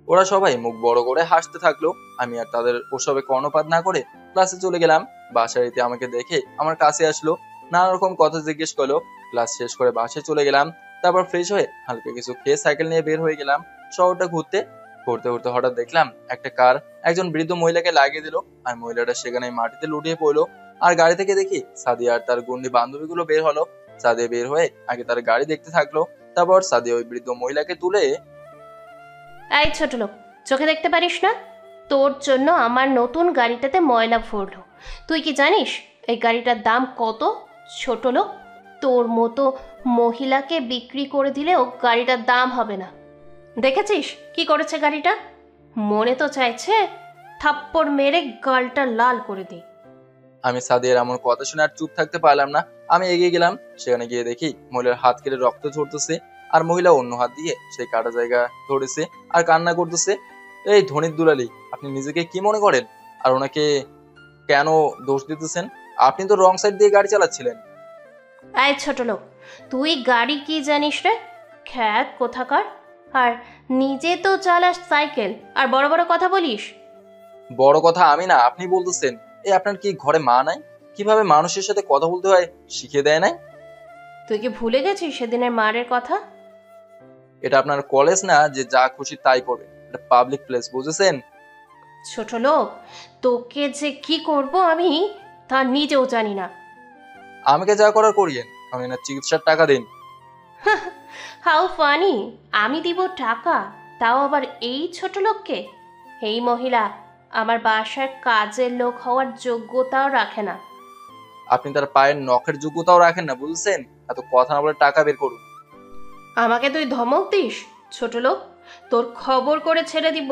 ওরা সবাই মুখ বড় করে হাসতে থাকলো। আমি আর তাদের ওসবে কর্ণপাত না করে ক্লাসে চলে গেলাম। বাসায় এতে আমাকে দেখে আমার কাছে আসলো, নানা রকম কথা জিজ্ঞেস করলো। ক্লাস শেষ করে বাসায় চলে গেলাম। তারপর ফ্রেশ হয়ে হালকা কিছু খেয়ে সাইকেল নিয়ে বের হয়ে গেলাম শহরটা ঘুরতে। ঘুরতে ঘুরতে হঠাৎ দেখলাম একটা কার একজন বৃদ্ধ মহিলাকে লাগিয়ে দিল, আর মহিলাটা সেখানে মাটিতে লুটিয়ে পড়লো। আর গাড়ি থেকে দেখি সাদিয়া আর তার গুন্ডি বান্ধবীগুলো বের হলো। সাদিয়া বের হয়ে আগে তার গাড়ি দেখতে থাকলো। তারপর সাদিয়া ওই বৃদ্ধ মহিলাকে তুলে, এই ছোট লোক, চোখে দেখতে পারিস না? তোর জন্য আমার নতুন গাড়িটাতে ময়লা ভরলো। তুই কি জানিস এই গাড়িটার দাম কত? ছোট লোক, তোর মতো মহিলাকে বিক্রি করে দিলেও গাড়িটার দাম হবে না। দেখেছিস কি করেছে গাড়িটা? মনে তো চাইছে থাপ্পড় মেরে গালটা লাল করে দিই। আমি সাদিয়ার এমন কথা শুনে আর চুপ থাকতে পারলাম না। আমি এগিয়ে গেলাম। সেখানে গিয়ে দেখি মহিলার হাত কেটে রক্ত ঝরতেছে, আর মহিলা অন্য হাত দিয়ে সেই কাটা জায়গা ধরেছে আর কান্না করতেছে। এই ধনির দুলালি, আপনি নিজেকে কি মনে করেন? আর ওনাকে কেন দোষ দিতেছেন? আপনি তো রং সাইড দিয়ে গাড়ি চালাচ্ছিলেন। এই ছোট লোক, তুই গাড়ি কি জানিস রে? খ্যাত কোথাকার। আর নিজে তো চালাস সাইকেল, আর বড় বড় কথা বলিস। বড় কথা আমি না, আপনি বলতেছেন। এই আপনার কি ঘরে মা নাই? কিভাবে মানুষের সাথে কথা বলতে হয় শিখিয়ে দেয় নাই? তুই কি ভুলে গেছিস সেদিনের মারের কথা? এটা আপনার কলেজ না যে যা খুশি তাই করবে, এটা পাবলিক প্লেস, বুঝেছেন? ছোট লোক, তোকে যে কি করব আমি তা নিজেও জানি না। আমাকে যা করার করিয়েন, আমি না চিকিৎসার টাকা দিন। How funny! আমি দিব টাকা, তাও আবার এই ছোট লোককে? এই মহিলা আমার বাসার কাজের লোক হওয়ার যোগ্যতাও রাখে না। আপনি তার পায়ের নখের যোগ্যতাও রাখেন না, বুঝছেন? এত কথা না বলে টাকা বের করুন। আমাকে তুই ধমক দিস? ছোট লোক, তোর খবর করে ছেড়ে দিব।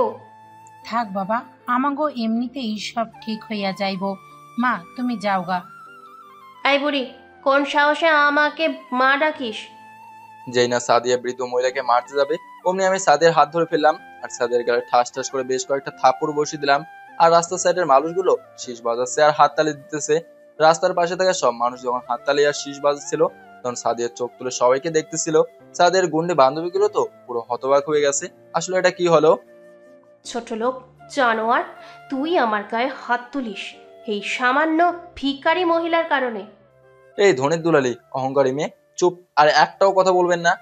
থাক বাবা, আমাগো এমনিতেই সব ঠিক হইয়া যাইব। মা তুমি যাও গা। এই বুড়ি, কোন সাহসে আমাকে মা ডাকিস? যেই না সাদিয়া বৃদ্ধ মহিলাকে মারতে যাবে, অমনি আমি সাদিয়ার হাত ধরে ফেললাম আর সাদিয়ার গালে ঠাস ঠাস করে বেশ কয়েকটা থাপ্পড় বসিয়ে দিলাম। আর রাস্তার সাইডের মানুষগুলো শীষ বাজাচ্ছে আর হাততালি দিতেছে। রাস্তার পাশে থাকা সব মানুষ যখন হাততালি আর শীষ বাজাচ্ছিল, তখন সাদিয়ার চোখ তুলে সবাইকে দেখতেছিল। সাদিয়ার গুন্ডে বান্ধবীগুলো তো পুরো হতবাক হয়ে গেছে, আসলে এটা কি হলো? ছোট লোক, জানোয়ার, তুই আমার গায়ে হাত তুলিস এই সামান্য ভিখারি মহিলার কারণে। এই ধনের দুলালি, অহংকারী মেয়ে, চুপ! আর একটাও কথা বলবেন না।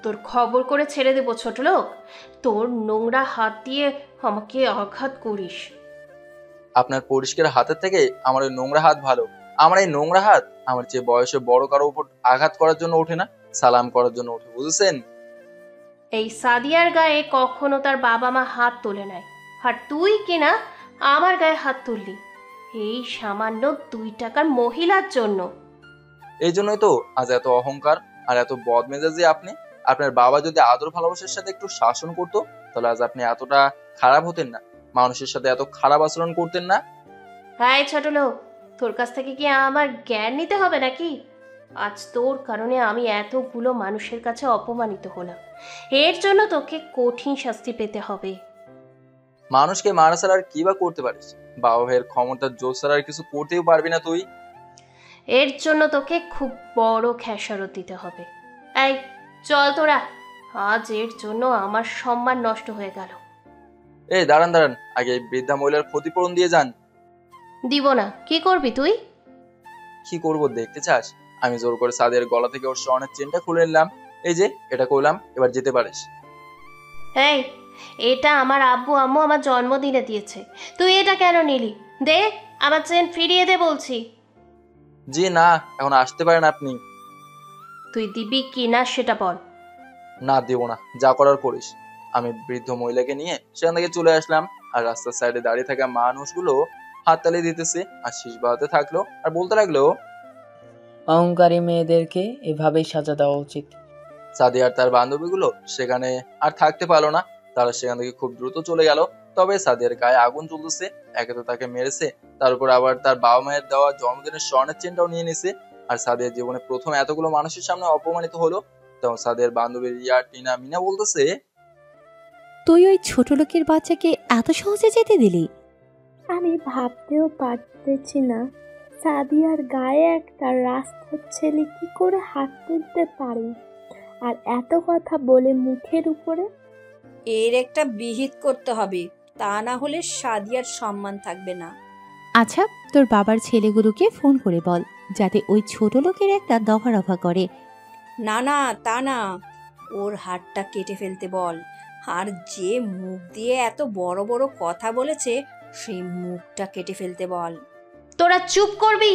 তোর খবর করে ছেড়ে দেবো ছোট লোক। তোর নোংরা হাত দিয়ে আমাকে আঘাত করিস? আপনার পরিষ্কার হাতের থেকে আমার ওই নোংরা হাত ভালো। আমার এই নোংরা হাত আমার চেয়ে বয়সে বড় কারো উপর আঘাত করার জন্য ওঠে না, সালাম করার জন্য ওঠে, বুঝেছেন? এই সাদিয়ার গায়ে কখনো তার বাবা মা হাত তোলে নাই, আর তুই কিনা আমার গায়ে হাত তুললি এই সামান্য 2 টাকার মহিলার জন্য। এই জন্যই তো আজ এত অহংকার আর এত বদমেজাজি আপনি। আপনার বাবা যদি আদর ভালোবাসার সাথে একটু শাসন করতো, তাহলে আজ আপনি এতটা খারাপ হতেন না, মানুষের সাথে এত খারাপ আচরণ করতেন না। হ্যাঁ ছোট লোক, তোর কাছ থেকে কি আমার জ্ঞান নিতে হবে নাকি? আজ তোর কারণে আমি এতগুলো মানুষের কাছে অপমানিত হলাম, এর জন্য তোকে কঠিন শাস্তি পেতে হবে। মানুষকে মারা ছাড়া আর কি বা করতে পারিস? বাবা ভাইয়ের ক্ষমতার জোর ছাড়া আর কিছু করতেও পারবি না তুই। এর জন্য তোকে খুব বড় খেসারত দিতে হবে। এই চল তোরা, আজ এর জন্য আমার সম্মান নষ্ট হয়ে গেল। এই দাঁড়ান দাঁড়ান, আগে এই বৃদ্ধা মহিলার ক্ষতিপূরণ দিয়ে যান। দিব না? কি করবি তুই? কি করব দেখতে চাস? আমি জোর করে সাদের গলা থেকে ওর স্বর্ণের চেনটা খুলে নিলাম। এই যে এটা করলাম, এবার যেতে পারিস। এই, এটা আমার আব্বু আম্মু আমার জন্মদিনে দিয়েছে, তুই এটা কেন নিলি? দে আমার চেন ফিরিয়ে দে বলছি। জি না, এখন আসতে পারেন আপনি। তুই দিবি কি না সেটা বল। না দেবো না, যা করার করিস। আমি বৃদ্ধ মহিলাকে নিয়ে সেখান থেকে চলে আসলাম আর রাস্তার সাইডে দাঁড়িয়ে থাকা মানুষগুলো হাততালি দিতেছে আর শীষ বাজাতে থাকলো আর বলতে লাগলো, অহংকারী মেয়েদেরকে এভাবেই সাজা দেওয়া উচিত। সাদিয়া আর তার বান্ধবীগুলো সেখানে আর থাকতে পারলো না, তারা সেখান থেকে খুব দ্রুত চলে গেল। তবে সাদিয়ার গায়ে আগুন জ্বলতেছে, একে তো তাকে মেরেছে, তার উপর আবার তার বাবা মায়ের দেওয়া জন্মদিনের স্বর্ণের চেনটাও নিয়ে নিছে। আর সাদিয়ার জীবনে প্রথম এতগুলো মানুষের সামনে অপমানিত হলো। তখন সাদিয়ার বান্ধবী রিয়া, টিনা, মিনা বলতেছে, তুই ওই ছোট লোকের বাচ্চাকে এত সহজে যেতে দিলি? আমি ভাবতেও পারতেছি না সাদিয়ার গায়ে একটা রাস্তার ছেলে কি করে হাত তুলতে পারে, আর এত কথা বলে মুখের উপরে। এর একটা বিহিত করতে হবে, তা না হলে সাদিয়ার সম্মান থাকবে না। আচ্ছা, তোর বাবার ছেলেগুলোকে ফোন করে বল যাতে ওই ছোট লোকের একটা দফা রফা করে। না না, তা না, ওর হাতটা কেটে ফেলতে বল। আর যে মুখ দিয়ে এত বড় বড় কথা বলেছে সেই মুখটা কেটে ফেলতে বল। তোরা চুপ করবি?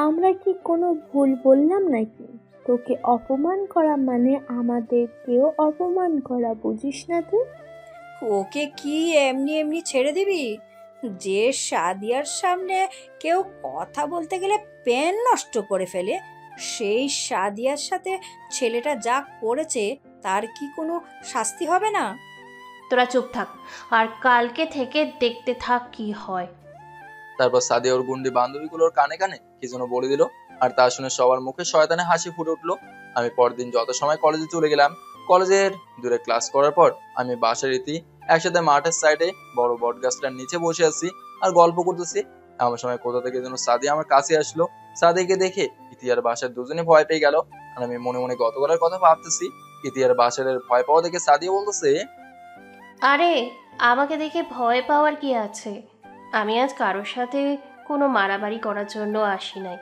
আমরা কি কোনো ভুল বললাম নাকি? তোকে অপমান করা মানে আমাদেরকেও অপমান করা, বুঝিস না তুই? ওকে কি এমনি এমনি ছেড়ে দিবি? যে সাদিয়ার সামনে কেউ কথা বলতে গেলে পেন নষ্ট করে ফেলে, সেই সাদিয়ার সাথে ছেলেটা যা করেছে তার কি কোনো শাস্তি হবে না? তোরা চুপ থাক আর কালকে থেকে দেখতে থাক কি হয়। তারপর সাদিয়া ওর গুন্ডি বান্ধবীগুলোর কানে কানে কি যেন বলে দিল, আর তা শুনে সবার মুখে শয়তানে হাসি ফুটে উঠলো। আমি পরদিন যথাসময় কলেজে চলে গেলাম। কলেজের দূরে ক্লাস করার পর আমি বাসার রীতি একসাথে মাঠের সাইডে বড় বট গাছটার নিচে বসে আছি আর গল্প করতেছি। আমার সময় কোথা থেকে যেন সাদিয়া আমার কাছে আসলো। সাদিয়াকে দেখে ইতিহার বাসার দুজনে ভয় পেয়ে গেল আর আমি মনে মনে গতকালের কথা ভাবতেছি। ইতিহার বাসার ভয় পাওয়া দেখে সাদিয়া বলতেছে, আরে আমাকে দেখে ভয় পাওয়ার কি আছে? আমি আজ কারোর সাথে কোনো মারামারি করার জন্য আসি নাই।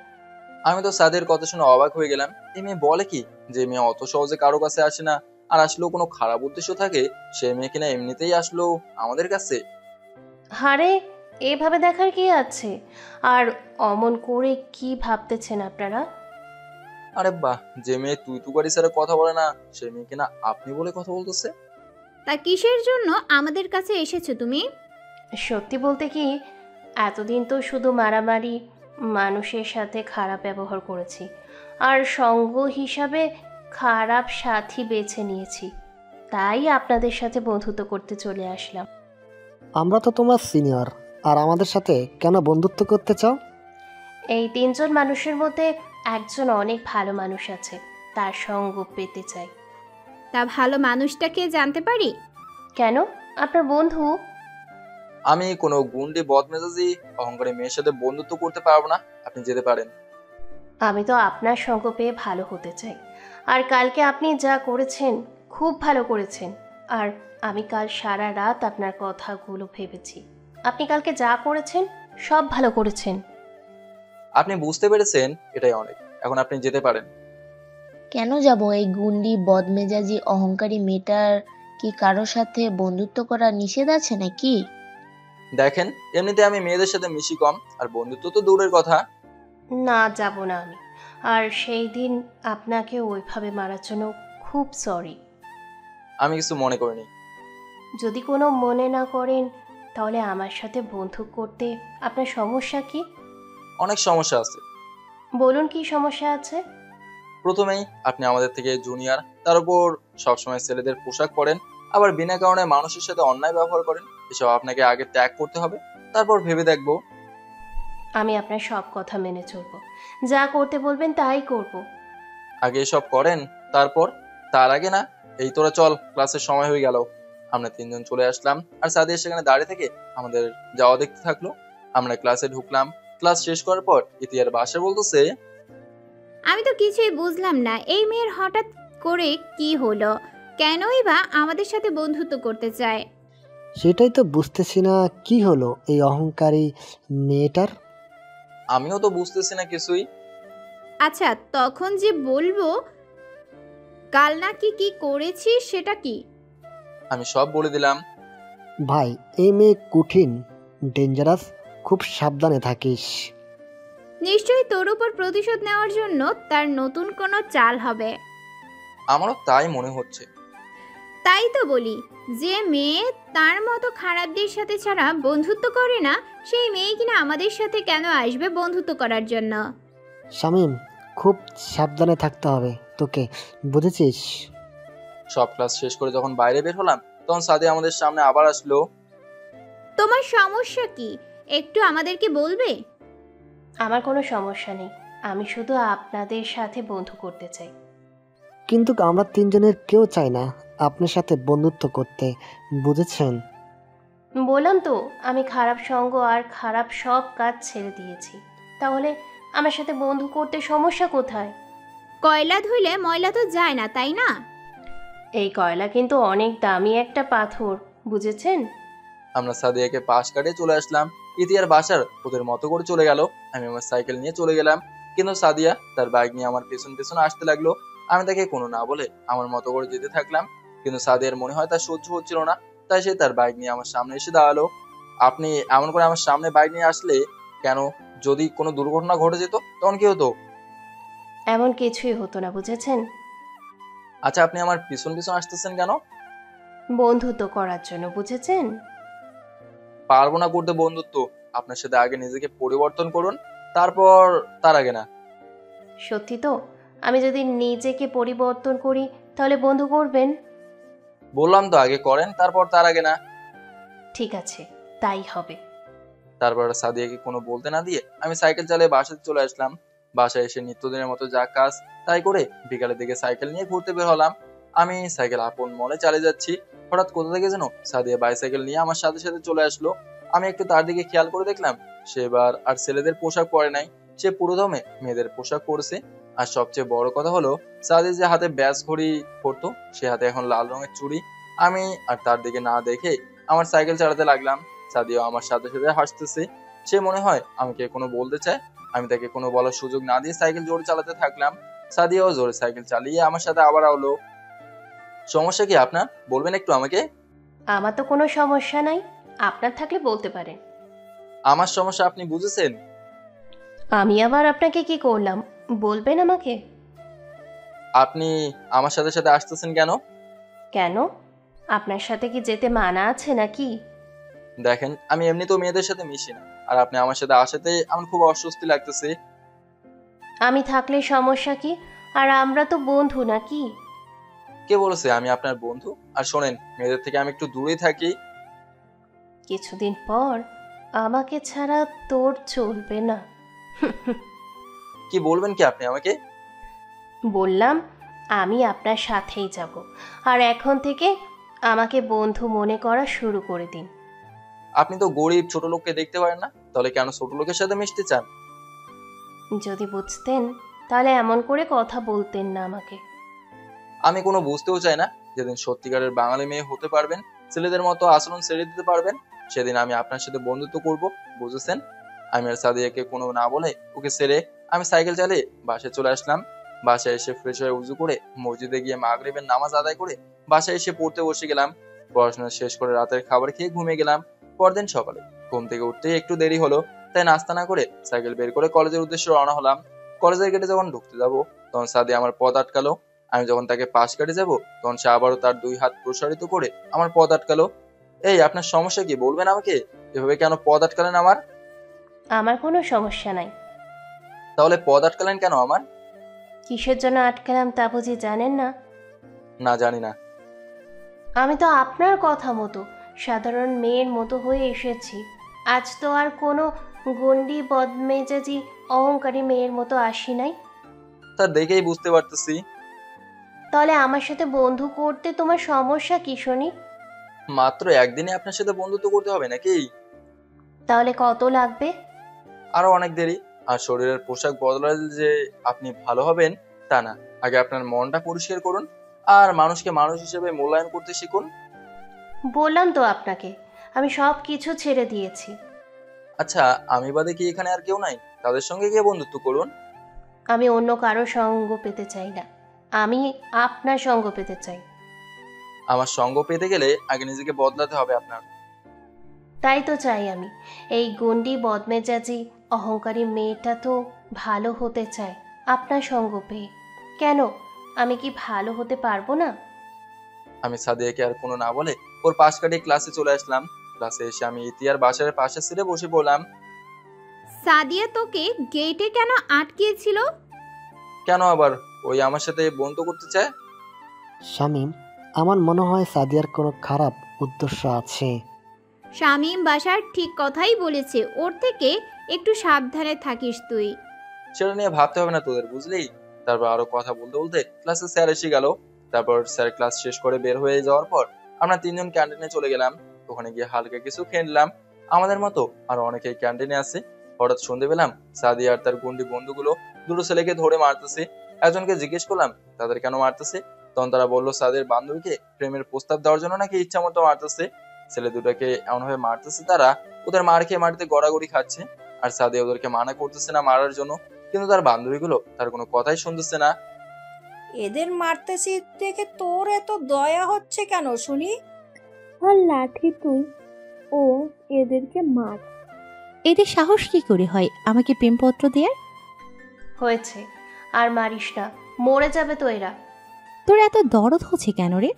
আমি তো সাদিয়ার কথা শুনে অবাক হয়ে গেলাম। এই মেয়ে বলে কি যে মেয়ে অত সহজে কারো কাছে আসে না, আর আসলেও কোনো খারাপ উদ্দেশ্য থাকে সেই মেয়ে কিনা এমনিতেই আসলো আমাদের কাছে। হারে, এভাবে দেখার কি আছে? আর অমন করে কি ভাবতেছেন আপনারা? আরে বাহ, যে মেয়ে তুই তুকারি স্যারে কথা বলে না সে মেয়ে কিনা আপনি বলে কথা বলতেছে। তা কিসের জন্য আমাদের কাছে এসেছো তুমি? সত্যি বলতে কি, এতদিন তো শুধু মারামারি, মানুষের সাথে খারাপ ব্যবহার করেছি, আর সঙ্গ হিসাবে খারাপ সাথী বেছে নিয়েছি। তাই আপনাদের সাথে বন্ধুত্ব করতে চলে আসলাম। আমরা তো তোমার সিনিয়র, আর আমাদের সাথে কেন বন্ধুত্ব করতে চাও? এই 3 জন মানুষের মধ্যে একজন অনেক ভালো মানুষ আছে, তার সঙ্গ পেতে চাই। তা ভালো মানুষটাকে জানতে পারি? কেন, আপনার বন্ধু? আমি কোনো গুন্ডি বদমেজাজি অহংকারী মেয়ের সাথে বন্ধুত্ব করতে পারবো না, আপনি যেতে পারেন। আমি তো আপনার সঙ্গ পেয়ে ভালো হতে চাই। আর কালকে আপনি যা করেছেন খুব ভালো করেছেন। আর আমি কাল সারা রাত আপনার কথাগুলো ভেবেছি। আপনি কালকে যা করেছেন সব ভালো করেছেন। আপনি বুঝতে পেরেছেন, এটাই অনেক। এখন আপনি যেতে পারেন। কেন যাব? এই গুন্ডি বদমেজাজি অহংকারী মেয়েটার কি কারোর সাথে বন্ধুত্ব করা নিষেধ আছে নাকি? দেখেন, এমনিতে আমি মেয়েদের সাথে মিশি কম, আর বন্ধুত্ব তো দূরের কথা। না, যাব না আমি। আর সেই দিন আপনাকে ওইভাবে মারার জন্য খুব সরি। আমি কিছু মনে করিনি। যদি কোনো মনে না করেন, তাহলে আমার সাথে বন্ধু করতে আপনার সমস্যা কি? অনেক সমস্যা আছে। বলুন, কি সমস্যা আছে? প্রথমেই আপনি আমাদের থেকে জুনিয়র, তার উপর সবসময় ছেলেদের পোশাক পরেন, আবার বিনা কারণে মানুষের সাথে অন্যায় ব্যবহার করেন। এসব আপনাকে আগে ত্যাগ করতে হবে, তারপর ভেবে দেখবো। আমি আপনার সব কথা মেনে চলব, যা করতে বলবেন তাই করব। আগে এসব করেন, তারপর। তার আগে না। এই তোরা চল, ক্লাসের সময় হয়ে গেল। আমরা 3 জন চলে আসলাম, আর সাদিয়া সেখানে দাঁড়িয়ে থেকে আমাদের যাওয়া দেখতে থাকলো। আমরা ক্লাসে ঢুকলাম। ক্লাস শেষ করার পর ইতিহার বাসা বলতেছে, আমি তো কিছুই বুঝলাম না, এই মেয়ের হঠাৎ করে কি হলো? কেনই বা আমাদের সাথে বন্ধুত্ব করতে চায়? সেটাই তো বুঝতেছি না, কি হলো এই অহংকারী মেয়েটার। আমিও তো বুঝতেছি না কিছুই। আচ্ছা, তখন যে বলবো কাল নাকি কি করেছিস সেটা কি? আমি সব বলে দিলাম। ভাই, এই মেয়ে কঠিন, ডেঞ্জারাস, খুব সাবধানে থাকিস। নিশ্চয়ই তোর উপর প্রতিশোধ নেওয়ার জন্য তার নতুন কোনো চাল হবে। আমারও তাই মনে হচ্ছে। তাই তো বলি, যে মেয়ে তার মতো খারাপদের সাথে ছাড়া বন্ধুত্ব করে না, সেই মেয়ে কিনা আমাদের সাথে কেন আসবে বন্ধুত্ব করার জন্য? শামীম, খুব সাবধানে থাকতে হবে তোকে, বুঝেছিস? সব ক্লাস শেষ করে যখন বাইরে বের হলাম, তখন সাদিয়া আমাদের সামনে আবার আসলো। তোমার সমস্যা কি একটু আমাদেরকে বলবে? আমার কোনো সমস্যা নেই, আমি শুধু আপনাদের সাথে বন্ধু করতে চাই। কিন্তু আমরা 3 জনের কেউ চাই না আপনার সাথে বন্ধুত্ব করতে, বুঝেছেন? বললাম তো, আমি খারাপ সঙ্গ আর খারাপ সব কাজ ছেড়ে দিয়েছি। তাহলে আমার সাথে বন্ধু করতে সমস্যা কোথায়? কয়লা ধুইলে ময়লা তো যায় না, তাই না? এই কয়লা কিন্তু অনেক দামি একটা পাথর, বুঝেছেন? আমরা সাদিয়াকে পাশ কাটিয়ে চলে আসলাম। ইতিহার বাসার ওদের মতো করে চলে গেল। আমি আমার সাইকেল নিয়ে চলে গেলাম, কিন্তু সাদিয়া তার বাইক নিয়ে আমার পেছন পেছন আসতে লাগলো। আমি তাকে কোনো না বলে আমার মতো করে যেতে থাকলাম, কিন্তু সাদিয়ার মনে হয় তার সহ্য হচ্ছিল না, তাই সে তার বাইক নিয়ে আমার সামনে এসে দাঁড়ালো। আপনি এমন করে আমার সামনে বাইক নিয়ে আসলে কেন? যদি কোনো দুর্ঘটনা ঘটে যেত তখন কি হতো? এমন কিছুই হতো না, বুঝেছেন? আচ্ছা, আপনি আমার পিছন পিছন আসতেছেন কেন? বন্ধুত্ব করার জন্য, বুঝেছেন? পারবো না করতে বন্ধুত্ব। আপনার সাথে আগে নিজেকে পরিবর্তন করুন, তারপর। তার আগে না। সত্যি তো, আমি যদি নিজেকে পরিবর্তন করি তাহলে বন্ধু করবেন? বললাম তো আগে করেন, তারপর। তার আগে না। ঠিক আছে, তাই হবে। তারপর সাদিয়াকে কোনো বলতে না দিয়ে আমি সাইকেল চালিয়ে বাসায় চলে আসলাম। বাসায় এসে নিত্যদিনের মতো যা কাজ তাই করে বিকালের দিকে সাইকেল নিয়ে ঘুরতে বের হলাম। আমি সাইকেল আপন মনে চালিয়ে যাচ্ছি, হঠাৎ কোথা থেকে যেন সাদিয়া বাইসাইকেল নিয়ে আমার সাথে সাথে চলে আসলো। আমি একটু তার দিকে খেয়াল করে দেখলাম সে এবার আর ছেলেদের পোশাক পরে নাই, সে পুরোদমে মেয়েদের পোশাক পরেছে। আর সবচেয়ে বড় কথা হলো, সাদিয়া যে হাতে ব্যাস ঘড়ি পরতো, সে হাতে এখন লাল রঙের চুড়ি। আমি আর তার দিকে না দেখে আমার সাইকেল চালাতে লাগলাম। সাদিয়া আমার সাথে সাথে হাসতেছে, সে মনে হয় আমাকে কোনো বলতে চায়। আমি তাকে কোনো বলার সুযোগ না দিয়ে সাইকেল জোরে চালাতে থাকলাম। সাদিয়াও জোরে সাইকেল চালিয়ে আমার সাথে আবার আলো। সমস্যা কি আপনার, বলবেন একটু আমাকে? আমার তো কোনো সমস্যা নাই, আপনার থাকলে বলতে পারেন। আমার সমস্যা আপনি বুঝেছেন? আমি আবার আপনাকে কি করলাম বলবেন আমাকে? আপনি আমার সাথে সাথে আসতেছেন কেন? কেন? আপনার সাথে কি যেতে মানা আছে নাকি? দেখেন, আমি এমনিতেও মেয়েদের সাথে মিশি না, আর আপনি আমার সাথে আসাতে আমার খুব অস্বস্তি লাগতেছে। আমি থাকলে সমস্যা কি? আর আমরা তো বন্ধু নাকি? কে বলেছে আমি আপনার বন্ধু? আর শোনেন, মেয়েদের থেকে আমি একটু দূরেই থাকি। কিছুদিন পর আমাকে ছাড়া তোর চলবে না। কি বলবেন কি আপনি আমাকে? বললাম আমি আপনার সাথেই যাব, আর এখন থেকে আমাকে বন্ধু মনে করা শুরু করে দিন। আপনি তো গরিব ছোট লোককে দেখতে পারেন না, তাহলে কেন ছোট লোকের সাথে মিশতে চান? যদি বুঝতেন তাহলে এমন করে কথা বলতেন না আমাকে। আমি কোনো বুঝতেও চাই না। যেদিন সত্যিকারের বাঙালি মেয়ে হতে পারবেন, ছেলেদের মতো আচরণ ছেড়ে দিতে পারবেন, সেদিন আমি আপনার সাথে বন্ধুত্ব করব, বুঝেছেন? আমি আর সাদিয়াকে কোনো না বলে ওকে ছেড়ে আমি সাইকেল চালিয়ে বাসায় চলে আসলাম। বাসায় এসে ফ্রেশ হয়ে উজু করে মসজিদে গিয়ে মাগরিবের নামাজ আদায় করে বাসায় এসে পড়তে বসে গেলাম। পড়াশোনা শেষ করে রাতের খাবার খেয়ে ঘুমিয়ে গেলাম। পরদিন সকালে ঘুম থেকে উঠতেই একটু দেরি হলো, তাই নাস্তা না করে সাইকেল বের করে কলেজের উদ্দেশ্যে রওনা হলাম। কলেজের গেটে যখন ঢুকতে যাবো, তখন সাদিয়া আমার পথ আটকালো। আমি যখন তাকে পাশ কাটে যাব, তখন সে আবারও তার দুই হাত প্রসারিত করে আমার পথ আটকালো। এই, আপনার সমস্যা কি বলবেন আমাকে? এভাবে কেন পথ আটকালেন আমার? আমার কোনো সমস্যা নাই। তাহলে পথ আটকালেন কেন আমার? কিসের জন্য আটকালাম তা বুঝি জানেন না? না, জানি না। আমি তো আপনার কথা মতো সাধারণ মেয়ের মতো হয়ে এসেছি। আজ তো আর কোনো গন্ডি বদমেজাজি অহংকারী মেয়ের মতো আসি নাই। তা দেখেই বুঝতে পারতেছি। তাহলে আমার সাথে বন্ধু করতে তোমার সমস্যা কি শুনি? মাত্র একদিনে আপনার সাথে বন্ধুত্ব করতে হবে নাকি? তাহলে কত লাগবে? আরো অনেক দেরি। আর শরীরের পোশাক বদলালে যে আপনি ভালো হবেন তা না। আগে আপনার মনটা পরিষ্কার করুন, আর মানুষকে মানুষ হিসেবে মূল্যায়ন করতে শিখুন। বললাম তো আপনাকে, আমি সব কিছু ছেড়ে দিয়েছি। আচ্ছা, আমি বাদে কি এখানে আর কেউ নাই? তাদের সঙ্গে গিয়ে বন্ধুত্ব করুন। আমি অন্য কারো সঙ্গ পেতে চাই না, আমি আপনার সঙ্গ পেতে চাই। আমার সঙ্গ পেতে গেলে আগে নিজেকে বদলাতে হবে আপনার। তাই তো চাই আমি। এই গন্ডি বদমেজাজি অহংকারী মেয়েটা তো ভালো হতে চায় আপনার সঙ্গ পেয়ে। কেন, আমি কি ভালো হতে পারবো না? আমি সাদিয়াকে আর কোনো না বলে ওর পাশ কাটিয়ে ক্লাসে চলে আসলাম। ক্লাসে এসে আমি ইতিহার বাসার পাশে সিটে বসে পড়লাম। সাদিয়া তোকে গেটে কেন আটকিয়েছিল? কেন আবার? ওই আমার সাথে বন্ধু করতে চায়। শামীম, আমার মনে হয় সাদিয়ার কোনো খারাপ উদ্দেশ্য আছে। শামীম বাসার ঠিক কথাই বলেছে, ওর থেকে একটু সাবধানে থাকিস তুই। সেটা নিয়ে ভাবতে হবে না তোদের, বুঝলি? তারপর আরো কথা বলতে বলতে ক্লাসে স্যার এসে গেল। তারপর স্যার ক্লাস শেষ করে বের হয়ে যাওয়ার পর আমরা তিনজন ক্যান্টিনে চলে গেলাম। ওখানে গিয়ে হালকা কিছু খেয়ে নিলাম। আমাদের মতো আর অনেকেই ক্যান্টিনে আছে। হঠাৎ শুনতে পেলাম সাদিয়া আর তার গুন্ডি বন্ধুগুলো দুটো ছেলেকে ধরে মারতেছে। একজনকে জিজ্ঞেস করলাম তাদের কেন মারতেছে, তখন তারা বললো সাদিয়ার বান্ধবীকে প্রেমের প্রস্তাব দেওয়ার জন্য নাকি ইচ্ছা মতো মারতেছে। ছেলে দুটাকে এমন ভাবে মারতেছে তারা ওদের মার খেয়ে মাটিতে গড়াগড়ি খাচ্ছে। আর সাদিয়া ওদেরকে মানা করতেছে না মারার জন্য, কিন্তু তার বান্ধবীগুলো তার কোনো কথাই শুনতেছে না। এদের মারতেছি দেখে তোর এত দয়া হচ্ছে কেন শুনি? আর লাঠি তুই ও এদেরকে মার। এদের সাহস কি করে হয় আমাকে প্রেমপত্র দেয়ার? হয়েছে, আর মারিস না, মরে যাবে তো এরা। তোর এত দরদ হচ্ছে কেন রে?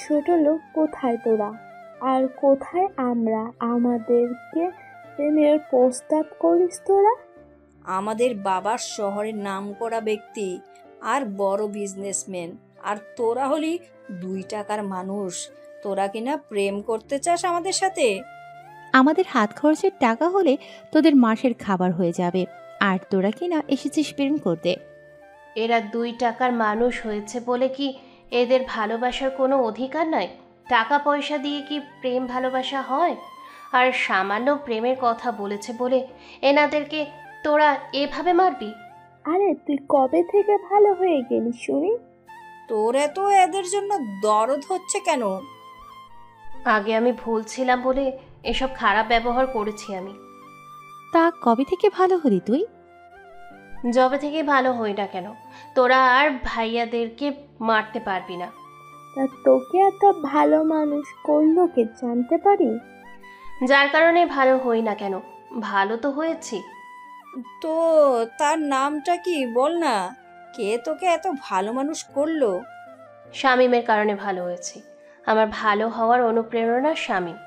ছোট লোক কোথায় তোরা, আর কোথায় আমরা? আমাদেরকে প্রেমের প্রস্তাব করিস তোরা? আমাদের বাবার শহরের নামকরা ব্যক্তি আর বড় বিজনেসম্যান, আর তোরা হলি 2 টাকার মানুষ। তোরা কিনা প্রেম করতে চাস আমাদের সাথে? আমাদের হাত খরচের টাকা হলে তোদের মাসের খাবার হয়ে যাবে, আর তোরা কিনা এসেছিস প্রেম করতে। এরা 2 টাকার মানুষ হয়েছে বলে কি এদের ভালোবাসার কোনো অধিকার নাই? টাকা পয়সা দিয়ে কি প্রেম ভালোবাসা হয়? আর সামান্য প্রেমের কথা বলেছে বলে এনাদেরকে তোরা এভাবে মারবি? আরে তুই কবে থেকে ভালো হয়ে গেলি শুনি? তোর এত এদের জন্য দরদ হচ্ছে কেন? আগে আমি ভুল ছিলাম বলে এসব খারাপ ব্যবহার করেছি আমি। তা কবে থেকে ভালো হলি তুই? যবে থেকে ভালো হই না কেন, তোরা আর ভাইয়াদেরকে মারতে পারবি না। তা তোকে এত ভালো মানুষ করলো কে জানতে পারি? যার কারণে ভালো হই না কেন, ভালো তো হয়েছি। তো তার নামটা কি বল না, কে তোকে এত ভালো মানুষ করলো? শামীমের কারণে ভালো হয়েছি। আমার ভালো হওয়ার অনুপ্রেরণা শামীম।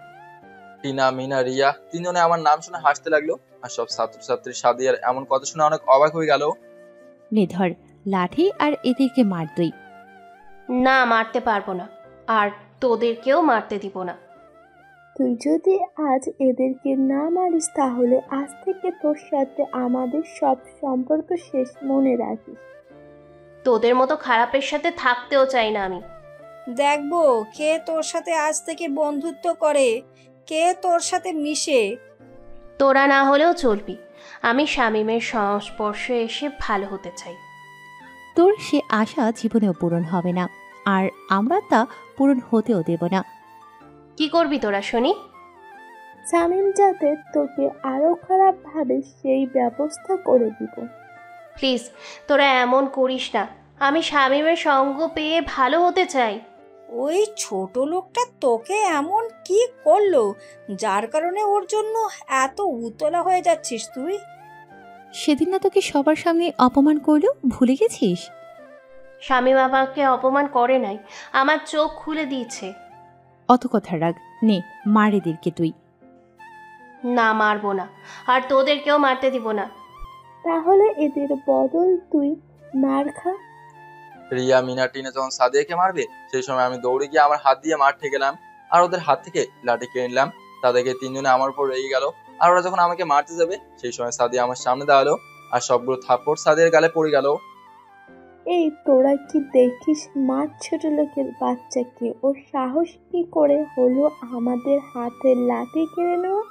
টিনা, মিনা, রিয়া তিনজনে আমার নাম শুনে হাসতে লাগলো, আর সব ছাত্রছাত্রী সাদিয়ার এমন কথা শুনে অনেক অবাক হয়ে গেল। নিধর লাঠি আর এদেরকে মার তুই। না, মারতে পারবো না, আর তোদেরকেও মারতে দিব না। তুই যদি আজ এদেরকে না মারিস তাহলে আজ থেকে তোর সাথে আমাদের সব সম্পর্ক শেষ, মনে রাখিস। তোদের মতো খারাপের সাথে থাকতেও চাই না আমি। দেখবো কে তোর সাথে আজ থেকে বন্ধুত্ব করে, কে তোর সাথে মিশে। তোরা না হলেও চলবি, আমি শামীমের সংস্পর্শে এসে ভালো হতে চাই। তোর সে আশা জীবনেও পূরণ হবে না, আর আমরা তা পূরণ হতেও দেব না। কি করবি তোরা শুনি? শামীম যাতে তোকে আরো খারাপ ভাবে সেই ব্যবস্থা করে দিব। প্লিজ তোরা এমন করিস না, আমি শামীমের সঙ্গ পেয়ে ভালো হতে চাই। ওই ছোট লোকটা তোকে এমন কি করলো যার কারণে ওর জন্য এত উতলা হয়ে যাচ্ছিস তুই? সেদিন না তোকে সবার সামনে অপমান করলো, ভুলে গেছিস? শামীম আমাকে অপমান করে নাই, আমার চোখ খুলে দিয়েছে। অত কথা রাখ, নে মার এদেরকে তুই। না, মারবো না, আর তোদেরকেও মারতে দিব না। তাহলে এদের বদল তুই মার খা। রিয়া, মিনা, টিনা যখন সাদিয়াকে মারবে সেই সময় আমি দৌড়ে গিয়ে আমার হাত দিয়ে মার ঠেকেলাম, আর ওদের হাত থেকে লাঠি কেড়ে নিলাম। তাদেরকে তিনজনে আমার উপর রেগে গেল, আর ওরা যখন আমাকে মারতে যাবে সেই সময় সাদিয়া আমার সামনে দাঁড়ালো, আর সবগুলো থাপ্পড় সাদিয়ার গালে পড়ে গেল। এই তোরা কি দেখিস মার ছোট লোকের বাচ্চাকে, ওর সাহস কি করে হলো আমাদের হাতের লাঠি কেড়ে নেওয়া?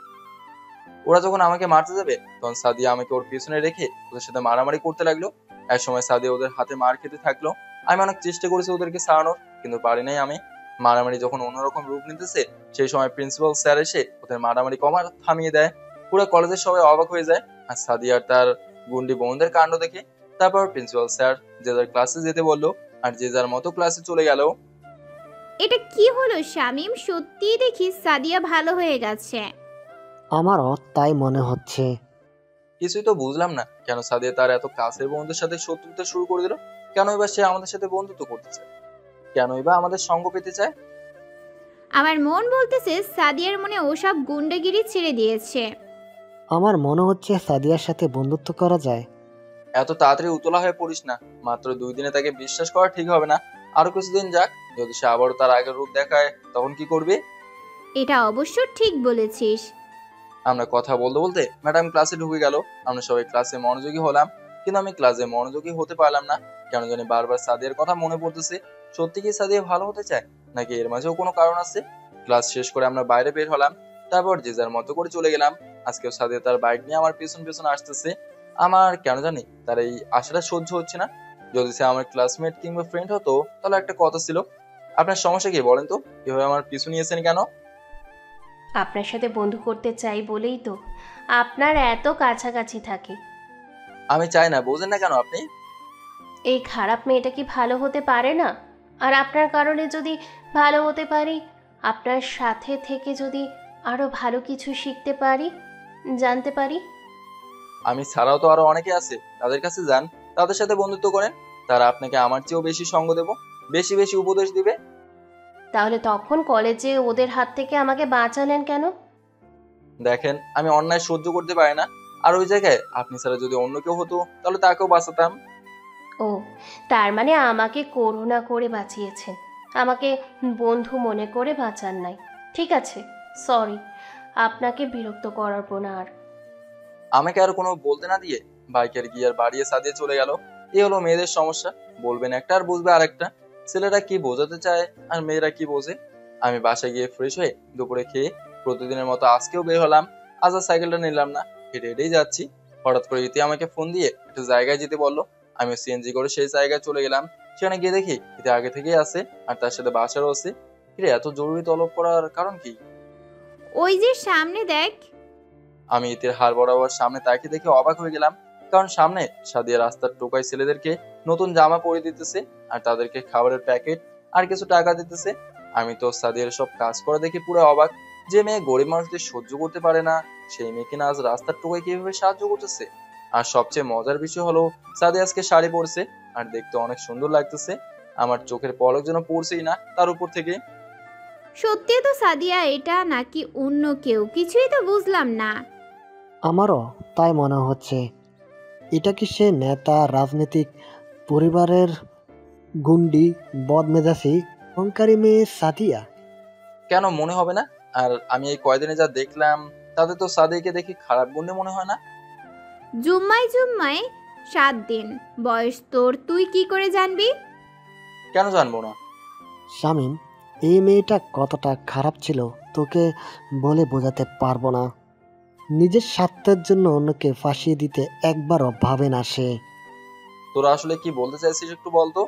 ওরা যখন আমাকে মারতে যাবে তখন সাদিয়া আমাকে ওর পিছনে রেখে ওদের সাথে মারামারি করতে লাগলো। এক সময় সাদিয়া ওদের হাতে মার খেতে থাকলো। আমি অনেক চেষ্টা করেছি ওদেরকে সারানোর, কিন্তু পারি নাই আমি। মারামারি যখন অন্যরকম রূপ নিতেছে সেই সময় প্রিন্সিপাল স্যার এসে ওদের মারামারি থামিয়ে দেয়। পুরো কলেজের সবাই অবাক হয়ে যায় আর সাদিয়া আর তার গুন্ডি বোনদের কাণ্ড দেখে। তারপর প্রিন্সিপাল স্যার যে যার ক্লাসে যেতে বললো, আর যে যার মতো ক্লাসে চলে গেল। এটা কি হলো শামীম? সত্যিই দেখি সাদিয়া ভালো হয়ে গেছে। আমারও তাই মনে হচ্ছে। কিছুই তো বুঝলাম না কেন সাদিয়া তার এত কাছের বন্ধুদের সাথে শত্রুতা শুরু করে দিল। কেন এবার সে আমাদের সাথে বন্ধুত্ব করতে চায়? কেন এবার আমাদের সঙ্গ পেতে চায়? আমার মন বলতেছে সাদিয়ার মনে ওসব গুন্ডাগিরি ছেড়ে দিয়েছে। আমার মনে হচ্ছে সাদিয়ার সাথে বন্ধুত্ব করা যায়। এত তাড়াতাড়ি উতলা হয়ে পড়িস না, মাত্র 2 দিনে তাকে বিশ্বাস করা ঠিক হবে না। আরো কিছুদিন যাক, যদি সে আবারও তার আগের রূপ দেখায় তখন কি করবে? এটা অবশ্য ঠিক বলেছিস। আমরা কথা বলতে বলতে ম্যাডাম ক্লাসে ঢুকে গেল। আমরা সবাই ক্লাসে মনোযোগী হলাম, কিন্তু আমি ক্লাসে মনোযোগী হতে পারলাম না। কেন জানি বারবার সাদিয়ার কথা মনে পড়তেছে। সত্যি কি সাদিয়া ভালো হতে চায়, নাকি এর মাঝেও কোনো কারণ আছে? ক্লাস শেষ করে আমরা বাইরে বের হলাম, তারপর যে যার মতো করে চলে গেলাম। আজকেও সাদিয়া তার বাইক নিয়ে আমার পেছন পেছন আসতেছে। আমার কেন জানি তার এই আশাটা সহ্য হচ্ছে না। যদি সে আমার ক্লাসমেট কিংবা ফ্রেন্ড হতো তাহলে একটা কথা ছিল। আপনার সমস্যা কি বলেন তো? এভাবে আমার পিছু নিয়েছেন কেন? আপনার সাথে বন্ধু করতে চাই বলেই তো আপনার এত কাছাকাছি থাকি। আমি চাই না, বোঝেন না কেন আপনি? এই খারাপ মেয়েটা কি ভালো হতে পারে না? আর আপনার কারণে যদি ভালো হতে পারি, আপনার সাথে থেকে যদি আরো ভালো কিছু শিখতে পারি, জানতে পারি। আমি ছাড়াও তো আরো অনেকে আছে, তাদের কাছে যান, তাদের সাথে বন্ধুত্ব করেন। তারা আপনাকে আমার চেয়েও বেশি সঙ্গ দেব, বেশি বেশি উপদেশ দিবে। তাহলে তখন কলেজে ওদের হাত থেকে আমাকে বাঁচালেন কেন? দেখেন, আমি অন্যায় সহ্য করতে পারি না, আর ওই জায়গায় আপনি ছাড়া যদি অন্য কেউ হতো তাহলে তাকেও বাঁচাতাম। ও, তার মানে আমাকে করুণা করে বাঁচিয়েছেন, আমাকে বন্ধু মনে করে বাঁচান নাই। ঠিক আছে, সরি, আপনাকে বিরক্ত করবো না আর। আমাকে আর কোনো বলতে না দিয়ে বাইকের গিয়ার বাড়িয়ে সাদিয়ে চলে গেল। এই হলো মেয়েদের সমস্যা, বলবেন একটা আর বুঝবে আরেকটা। ছেলেরা কি বোঝাতে চায় আর মেয়েরা কি বোঝে। আমি বাসায় গিয়ে ফ্রেশ হয়ে দুপুরে খেয়ে প্রতিদিনের মতো আজকেও বের হলাম। আজ আর সাইকেলটা নিলাম না, হেঁটে হেঁটেই যাচ্ছি। হঠাৎ করে ইতি আমাকে ফোন দিয়ে একটা জায়গায় যেতে বললো। আমি সিএনজি করে সেই জায়গায় চলে গেলাম। সেখানে গিয়ে দেখি ইতি আগে থেকেই আছে, আর তার সাথে বাসারও আছে। এত জরুরি তলব করার কারণ কি? ওই যে সামনে দেখ। আমি ইতির হাড় বরাবর সামনে তাকিয়ে দেখে অবাক হয়ে গেলাম, কারণ সামনে সাদিয়া রাস্তার টোকাই ছেলেদেরকে নতুন জামা পরে দিতেছে, আর তাদেরকে খাবারের প্যাকেট আর কিছু টাকা দিতেছে। আমি তো সাদিয়ার সব কাজ করা দেখে পুরো অবাক। যে মেয়ে গরিব মানুষদের সহ্য করতে পারে না, সেই মেয়েকে না আজ রাস্তার টোকায় কিভাবে সাহায্য করতেছে। আর সবচেয়ে মজার বিষয় হলো সাদিয়া আজকে শাড়ি পরছে আর দেখতে অনেক সুন্দর লাগতেছে। আমার চোখের পলক যেন পড়ছেই না তার উপর থেকে। সত্যি তো সাদিয়া এটা নাকি অন্য কেউ, কিছুই তো বুঝলাম না। আমারও তাই মনে হচ্ছে। এটা কি সে নেতা, রাজনৈতিক পরিবারের গুন্ডি, বদমেজাজি, অহংকারী মেয়ে সাদিয়া? কেন মনে হবে না? আর আমি এই কয়দিনে যা দেখলাম তাতে তো সাদিয়াকে দেখে খারাপ গুন্ডে মনে হয় না। জুম্মায় 7 দিন বয়স তোর, তুই কি করে জানবি? কেন জানবো না? শামীম, এই মেয়েটা কতটা খারাপ ছিল তোকে বলে বোঝাতে পারবো না। নিজের স্বার্থের জন্য অন্যকে ফাঁসিয়ে দিতে একবারও ভাবে না সে। তোরা আসলে কি বলতে চাইছিস একটু বলতো?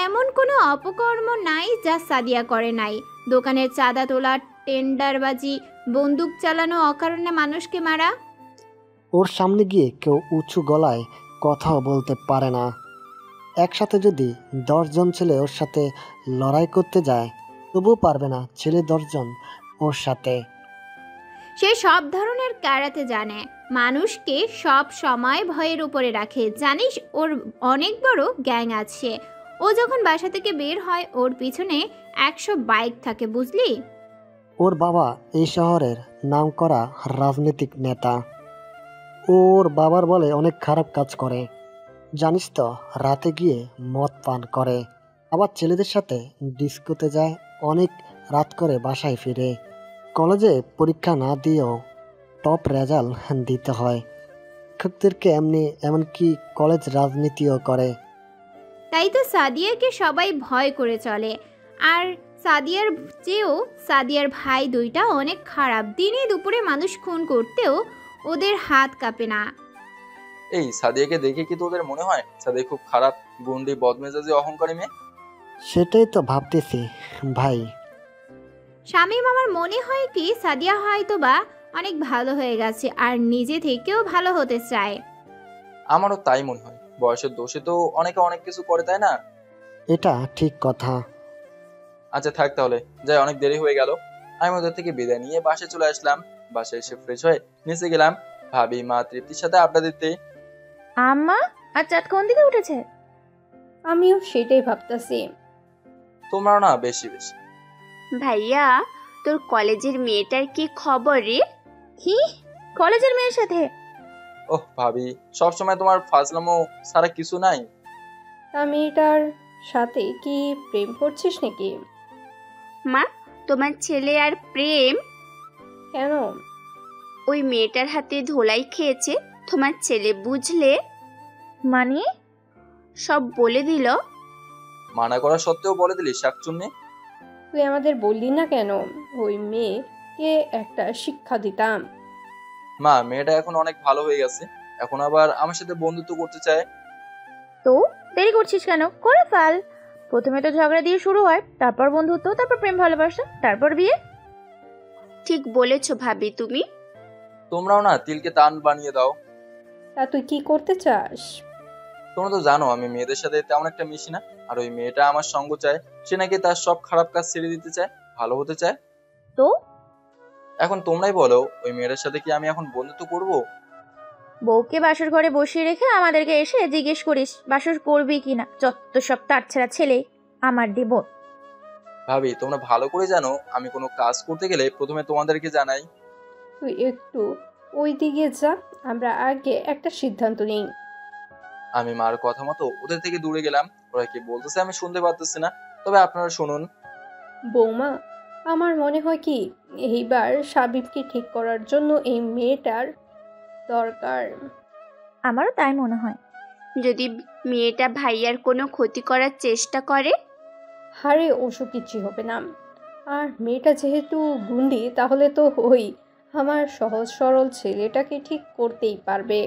এমন কোনো অপকর্ম নাই যা সাদিয়া করে নাই। দোকানের চাঁদা তোলা, টেন্ডারবাজি, বন্দুক চালানো, অকারণে মানুষকে মারা। ওর সামনে গিয়ে কেউ উঁচু গলায় কথাও বলতে পারে না। একসাথে যদি 10 জন ছেলে ওর সাথে লড়াই করতে যায় তবুও পারবে না ছেলে 10 জন ওর সাথে। সে সব ধরনের কারাতে জানে, মানুষকে সব সময় ভয়ের উপরে রাখে। জানিস ওর অনেক বড় গ্যাং আছে। ও যখন বাসা থেকে বের হয় ওর পিছনে 100 বাইক থাকে, বুঝলি? ওর বাবা এই শহরের নামকরা রাজনৈতিক নেতা। ওর বাবার বলে অনেক খারাপ কাজ করে, জানিস তো, রাতে গিয়ে মদ পান করে, আবার ছেলেদের সাথে ডিস্কোতে যায়, অনেক রাত করে বাসায় ফিরে। কলেজে পরীক্ষা না দিয়েও টপ রেজাল্ট দিতে হয়। শিক্ষকদেরকে এমনকি কলেজ রাজনীতিও করে। তাই তো সাদিয়াকে সবাই ভয় করে চলে। আর সাদিয়ার চেয়েও সাদিয়ার ভাই দুইটা অনেক খারাপ। দিনে দুপুরে মানুষ খুন করতেও ওদের হাত কাঁপে না। এই সাদিয়াকে দেখে কি তোদের মনে হয় সাদিয়া খুব খারাপ, গুন্ডি, বদমেজাজি, অহংকারী মেয়ে? সেটাই তো ভাবতেছি ভাই। শামীম, আমার মনে হয় কি সাদিয়া হয়তো বা অনেক ভালো হয়ে গেছে আর নিজে থেকেও ভালো হতে চায়। আমারও তাই মনে হয়। বয়সের দোষে তো অনেকে অনেক কিছু করে, তাই না? এটা ঠিক কথা। আচ্ছা থাক তাহলে, যাই, অনেক দেরি হয়ে গেল। আমি ওদের থেকে বিদায় নিয়ে বাসায় চলে আসলাম। বাসায় এসে ফ্রেশ হয়ে নিচে গেলাম ভাবি, মা, তৃপ্তির সাথে আড্ডা দিতে। আম্মা আর চাঁদ কোন দিকে উঠেছে? আমিও সেটাই ভাবতেছি। তোমরাও না বেশি বেশি। ভাইয়া, তোর কলেজের মেয়েটার কি খবর রে? কি কলেজের মেয়ের সাথে? ওহ ভাবি, সবসময় তোমার ফাজলামো ছাড়া কিছু নাই। মেয়েটার সাথে কি প্রেম করছিস নাকি? মা, তোমার ছেলে আর প্রেম? কেন? ওই মেয়েটার হাতে ধোলাই খেয়েছে তোমার ছেলে, বুঝলে? মানে? সব বলে দিল। মানা করা সত্ত্বেও বলে দিলি শাকচুন্নি? তুই আমাদের বললি না কেন? ওই মেয়েকে একটা শিক্ষা দিতাম। মা, মেয়েটা এখন অনেক ভালো হয়ে গেছে, এখন আবার আমার সাথে বন্ধুত্ব করতে চায়। তো দেরি করছিস কেন? করে ফেল। প্রথমে তো ঝগড়া দিয়ে শুরু হয়, তারপর বন্ধুত্ব, তারপর প্রেম ভালোবাসা, তারপর বিয়ে। ঠিক বলেছো ভাবি তুমি। তোমরাও না তিলকে তান বানিয়ে দাও। তা তুই কি করতে চাস? তোমরা তো জানো আমি মেয়েদের সাথে তেমন একটা মিশি না। আর ওই মেয়েটা আমার সঙ্গ চায়। সে নাকি তার সব খারাপ কাজ ছেড়ে দিতে চায়, ভালো হতে চায়। তো এখন তোমরাই বলো, ওই মেয়েটার সাথে কি আমি এখন বন্ধুত্ব করব? বউকে বাসর ঘরে বসিয়ে রেখে আমাদেরকে এসে জিজ্ঞেস করিস বাসর করবি কিনা? যত সব তার ছেঁড়া ছেলে আমার দেব। ভাবি, তোমরা ভালো করে জানো আমি কোনো কাজ করতে গেলে প্রথমে তোমাদেরকে জানাই। তুই একটু ওই দিকে যা, আমরা আগে একটা সিদ্ধান্ত নিই। আমি মার কথা মতো ওদের থেকে দূরে গেলাম। ওরা কি বলতেছে আমি শুনতে পারতেছি না, তবে আপনারা শুনুন। বৌমা, আমার মনে হয় কি এইবার সাবিবকে ঠিক করার জন্য এই মেয়েটার দরকার। আমারও তাই মনে হয়। যদি মেয়েটা ভাইয়ার কোনো ক্ষতি করার চেষ্টা করে? হারে, ওসব কিছু হবে না। আর মেয়েটা যেহেতু গুন্ডি, তাহলে তো ওই আমার সহজ সরল ছেলেটাকে ঠিক করতেই পারবে।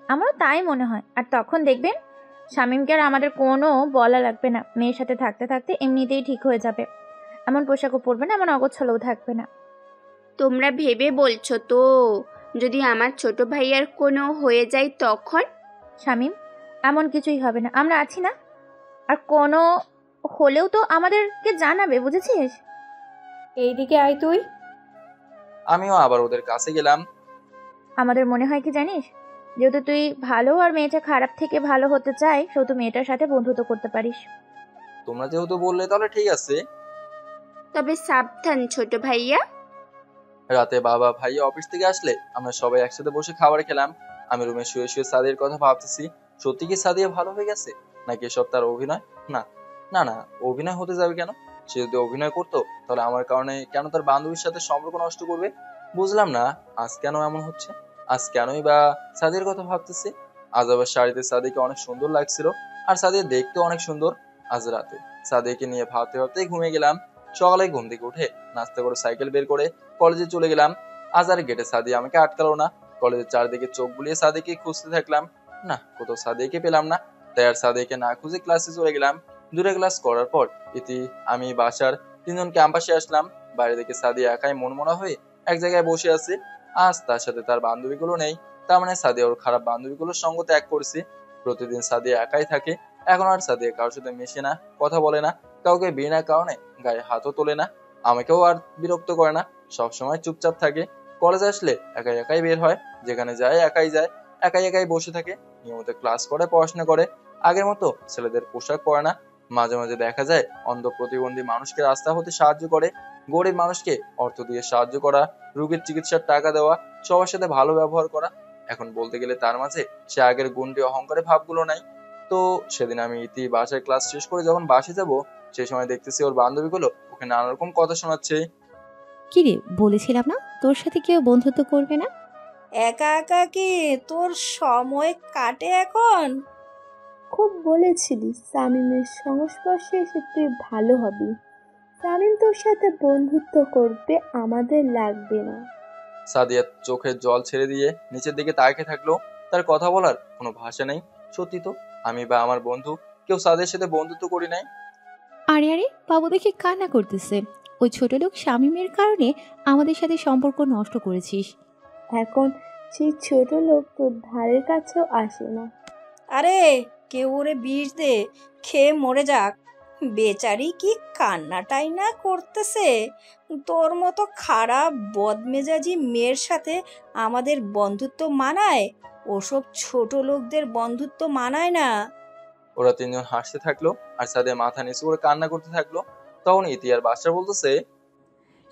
আমারও তাই মনে হয়। আর তখন দেখবেন শামীমকে আর আমাদের কোনো বলা লাগবে না। মেয়ের সাথে থাকতে থাকতে এমনিতেই ঠিক হয়ে যাবে। এমন পোশাকও পরবে না, এমন অগোছালোও থাকবে না। তোমরা ভেবে বলছো তো? যদি আমার ছোট ভাইয়ার কোনো হয়ে যায় তখন? শামীম, এমন কিছুই হবে না, আমরা আছি না। আর কোনো হলেও তো আমাদেরকে জানাবে, বুঝেছিস? এইদিকে আয় তুই। আমিও আবার ওদের কাছে গেলাম। আমাদের মনে হয় কি জানিস, যেহেতু তুই ভালো আর মেয়েটা খারাপ থেকে ভালো হতে চাই, সেহেতু মেয়েটার সাথে বন্ধুত্ব করতে পারিস। তোমরা যেহেতু বললে তাহলে ঠিক আছে। তবে সাবধান ছোট ভাইয়া। রাতে বাবা ভাই অফিস থেকে আসলে আমরা সবাই একসাথে বসে খাবার খেলাম। আমি রুমে শুয়ে শুয়ে সাদিয়ার কথা ভাবতেছি, সত্যি কি সাদিয়া ভালো হয়ে গেছে নাকি এসব তার অভিনয়? না না না, অভিনয় হতে যাবে কেন? সে যদি অভিনয় করতো তাহলে আমার কারণে কেন তার বান্ধবীর সাথে সম্পর্ক নষ্ট করবে? বুঝলাম না আজ কেন এমন হচ্ছে। আজ কেনই বা সাদিয়ার কথা ভাবতেছি। আজ আবার শাড়িতে সাদিয়াকে অনেক সুন্দর লাগছিল, আর সাদিয়া দেখতে অনেক সুন্দর। আজ রাতে সাদিয়াকে নিয়ে ভাবতে ভাবতেই ঘুমিয়ে গেলাম। সকালে ঘুম থেকে উঠে নাস্তা করে সাইকেল বের করে কলেজে চলে গেলাম। আজ আর গেটে সাদিয়া আমাকে আটকালো না। কলেজের চারদিকে চোখ বুলিয়ে সাদিয়াকে খুঁজতে থাকলাম। না, কোথাও সাদিয়াকে পেলাম না। তাই আর সাদিয়াকে না খুঁজে ক্লাসে চলে গেলাম। দূরে ক্লাস করার পর ইতি, আমি, বাসার তিনজন ক্যাম্পাসে আসলাম। বাইরে থেকে সাদিয়া একাই মনমনা হয়ে এক জায়গায় বসে আছে। আজ তার সাথে তার বান্ধবীগুলো নেই। তার মানে সাদিয়া ওর খারাপ বান্ধবীগুলোর সঙ্গ ত্যাগ করেছে। প্রতিদিন সাদিয়া একাই থাকে। এখন আর সাদিয়া কারোর সাথে মেশে না, কথা বলে না, কাউকে বিনা কারণে গায়ে হাতও তোলে না, আমাকেও আর বিরক্ত করে না, সবসময় চুপচাপ থাকে। কলেজে আসলে একাই একাই বের হয়, যেখানে যায় একাই যায়, একাই একাই বসে থাকে, নিয়মিত ক্লাস করে, পড়াশোনা করে। আগের মতো ছেলেদের পোশাক পরে না। মাঝে মাঝে দেখা যায় অন্ধ প্রতিবন্ধী মানুষকে রাস্তা হতে সাহায্য করে, গরিব মানুষকে অর্থ দিয়ে সাহায্য করা, রোগীর চিকিৎসার টাকা দেওয়া, সবার সাথে ভালো ব্যবহার করা। এখন বলতে গেলে তার মাঝে সে আগের গুন্ডি অহংকারে ভাবগুলো নাই। তো সেদিন আমি ইতি বাসায় ক্লাস শেষ করে যখন বাসে যাব, সেই সময় দেখতেছি ওর বান্ধবীগুলো ওকে নানা রকম কথা শোনাচ্ছে। কিরে, বলেছিলাম না তোর সাথে কেউ বন্ধুত্ব করবে না? একা একা কি তোর সময় কাটে এখন? খুব বলেছিলি সামিমের সংস্পর্শে এসে তুই ভালো হবি। সামিম তোর সাথে বন্ধুত্ব করবে, আমাদের লাগবে না। সাদিয়া চোখের জল ছেড়ে দিয়ে নিচের দিকে তাকিয়ে থাকলো। তার কথা বলার কোনো ভাষা নেই। সত্যি তো, আমি বা আমার বন্ধু কেউ সাদিয়ার সাথে বন্ধুত্ব করি নাই। আরে আরে, বাবু দেখে কান্না করতেছে। ওই ছোট লোক শামীমের কারণে আমাদের সাথে সম্পর্ক নষ্ট করেছিস। এখন সেই ছোট লোক তোর ধারের কাছেও আসে না। আরে কেউ ওরে বিষ দে, খেয়ে মরে যাক। বেচারি কি কান্নাটাই না করতেছে। তোর মতো খারাপ বদমেজাজি মেয়ের সাথে আমাদের বন্ধুত্ব মানায়? ওসব ছোট লোকদের বন্ধুত্ব মানায় না। ওরা তিনজন হাসতে থাকলো আর সাদিয়া মাথা নিচু করে কান্না করতে থাকলো। তখন ইতি আর বাদশা বলতেছে,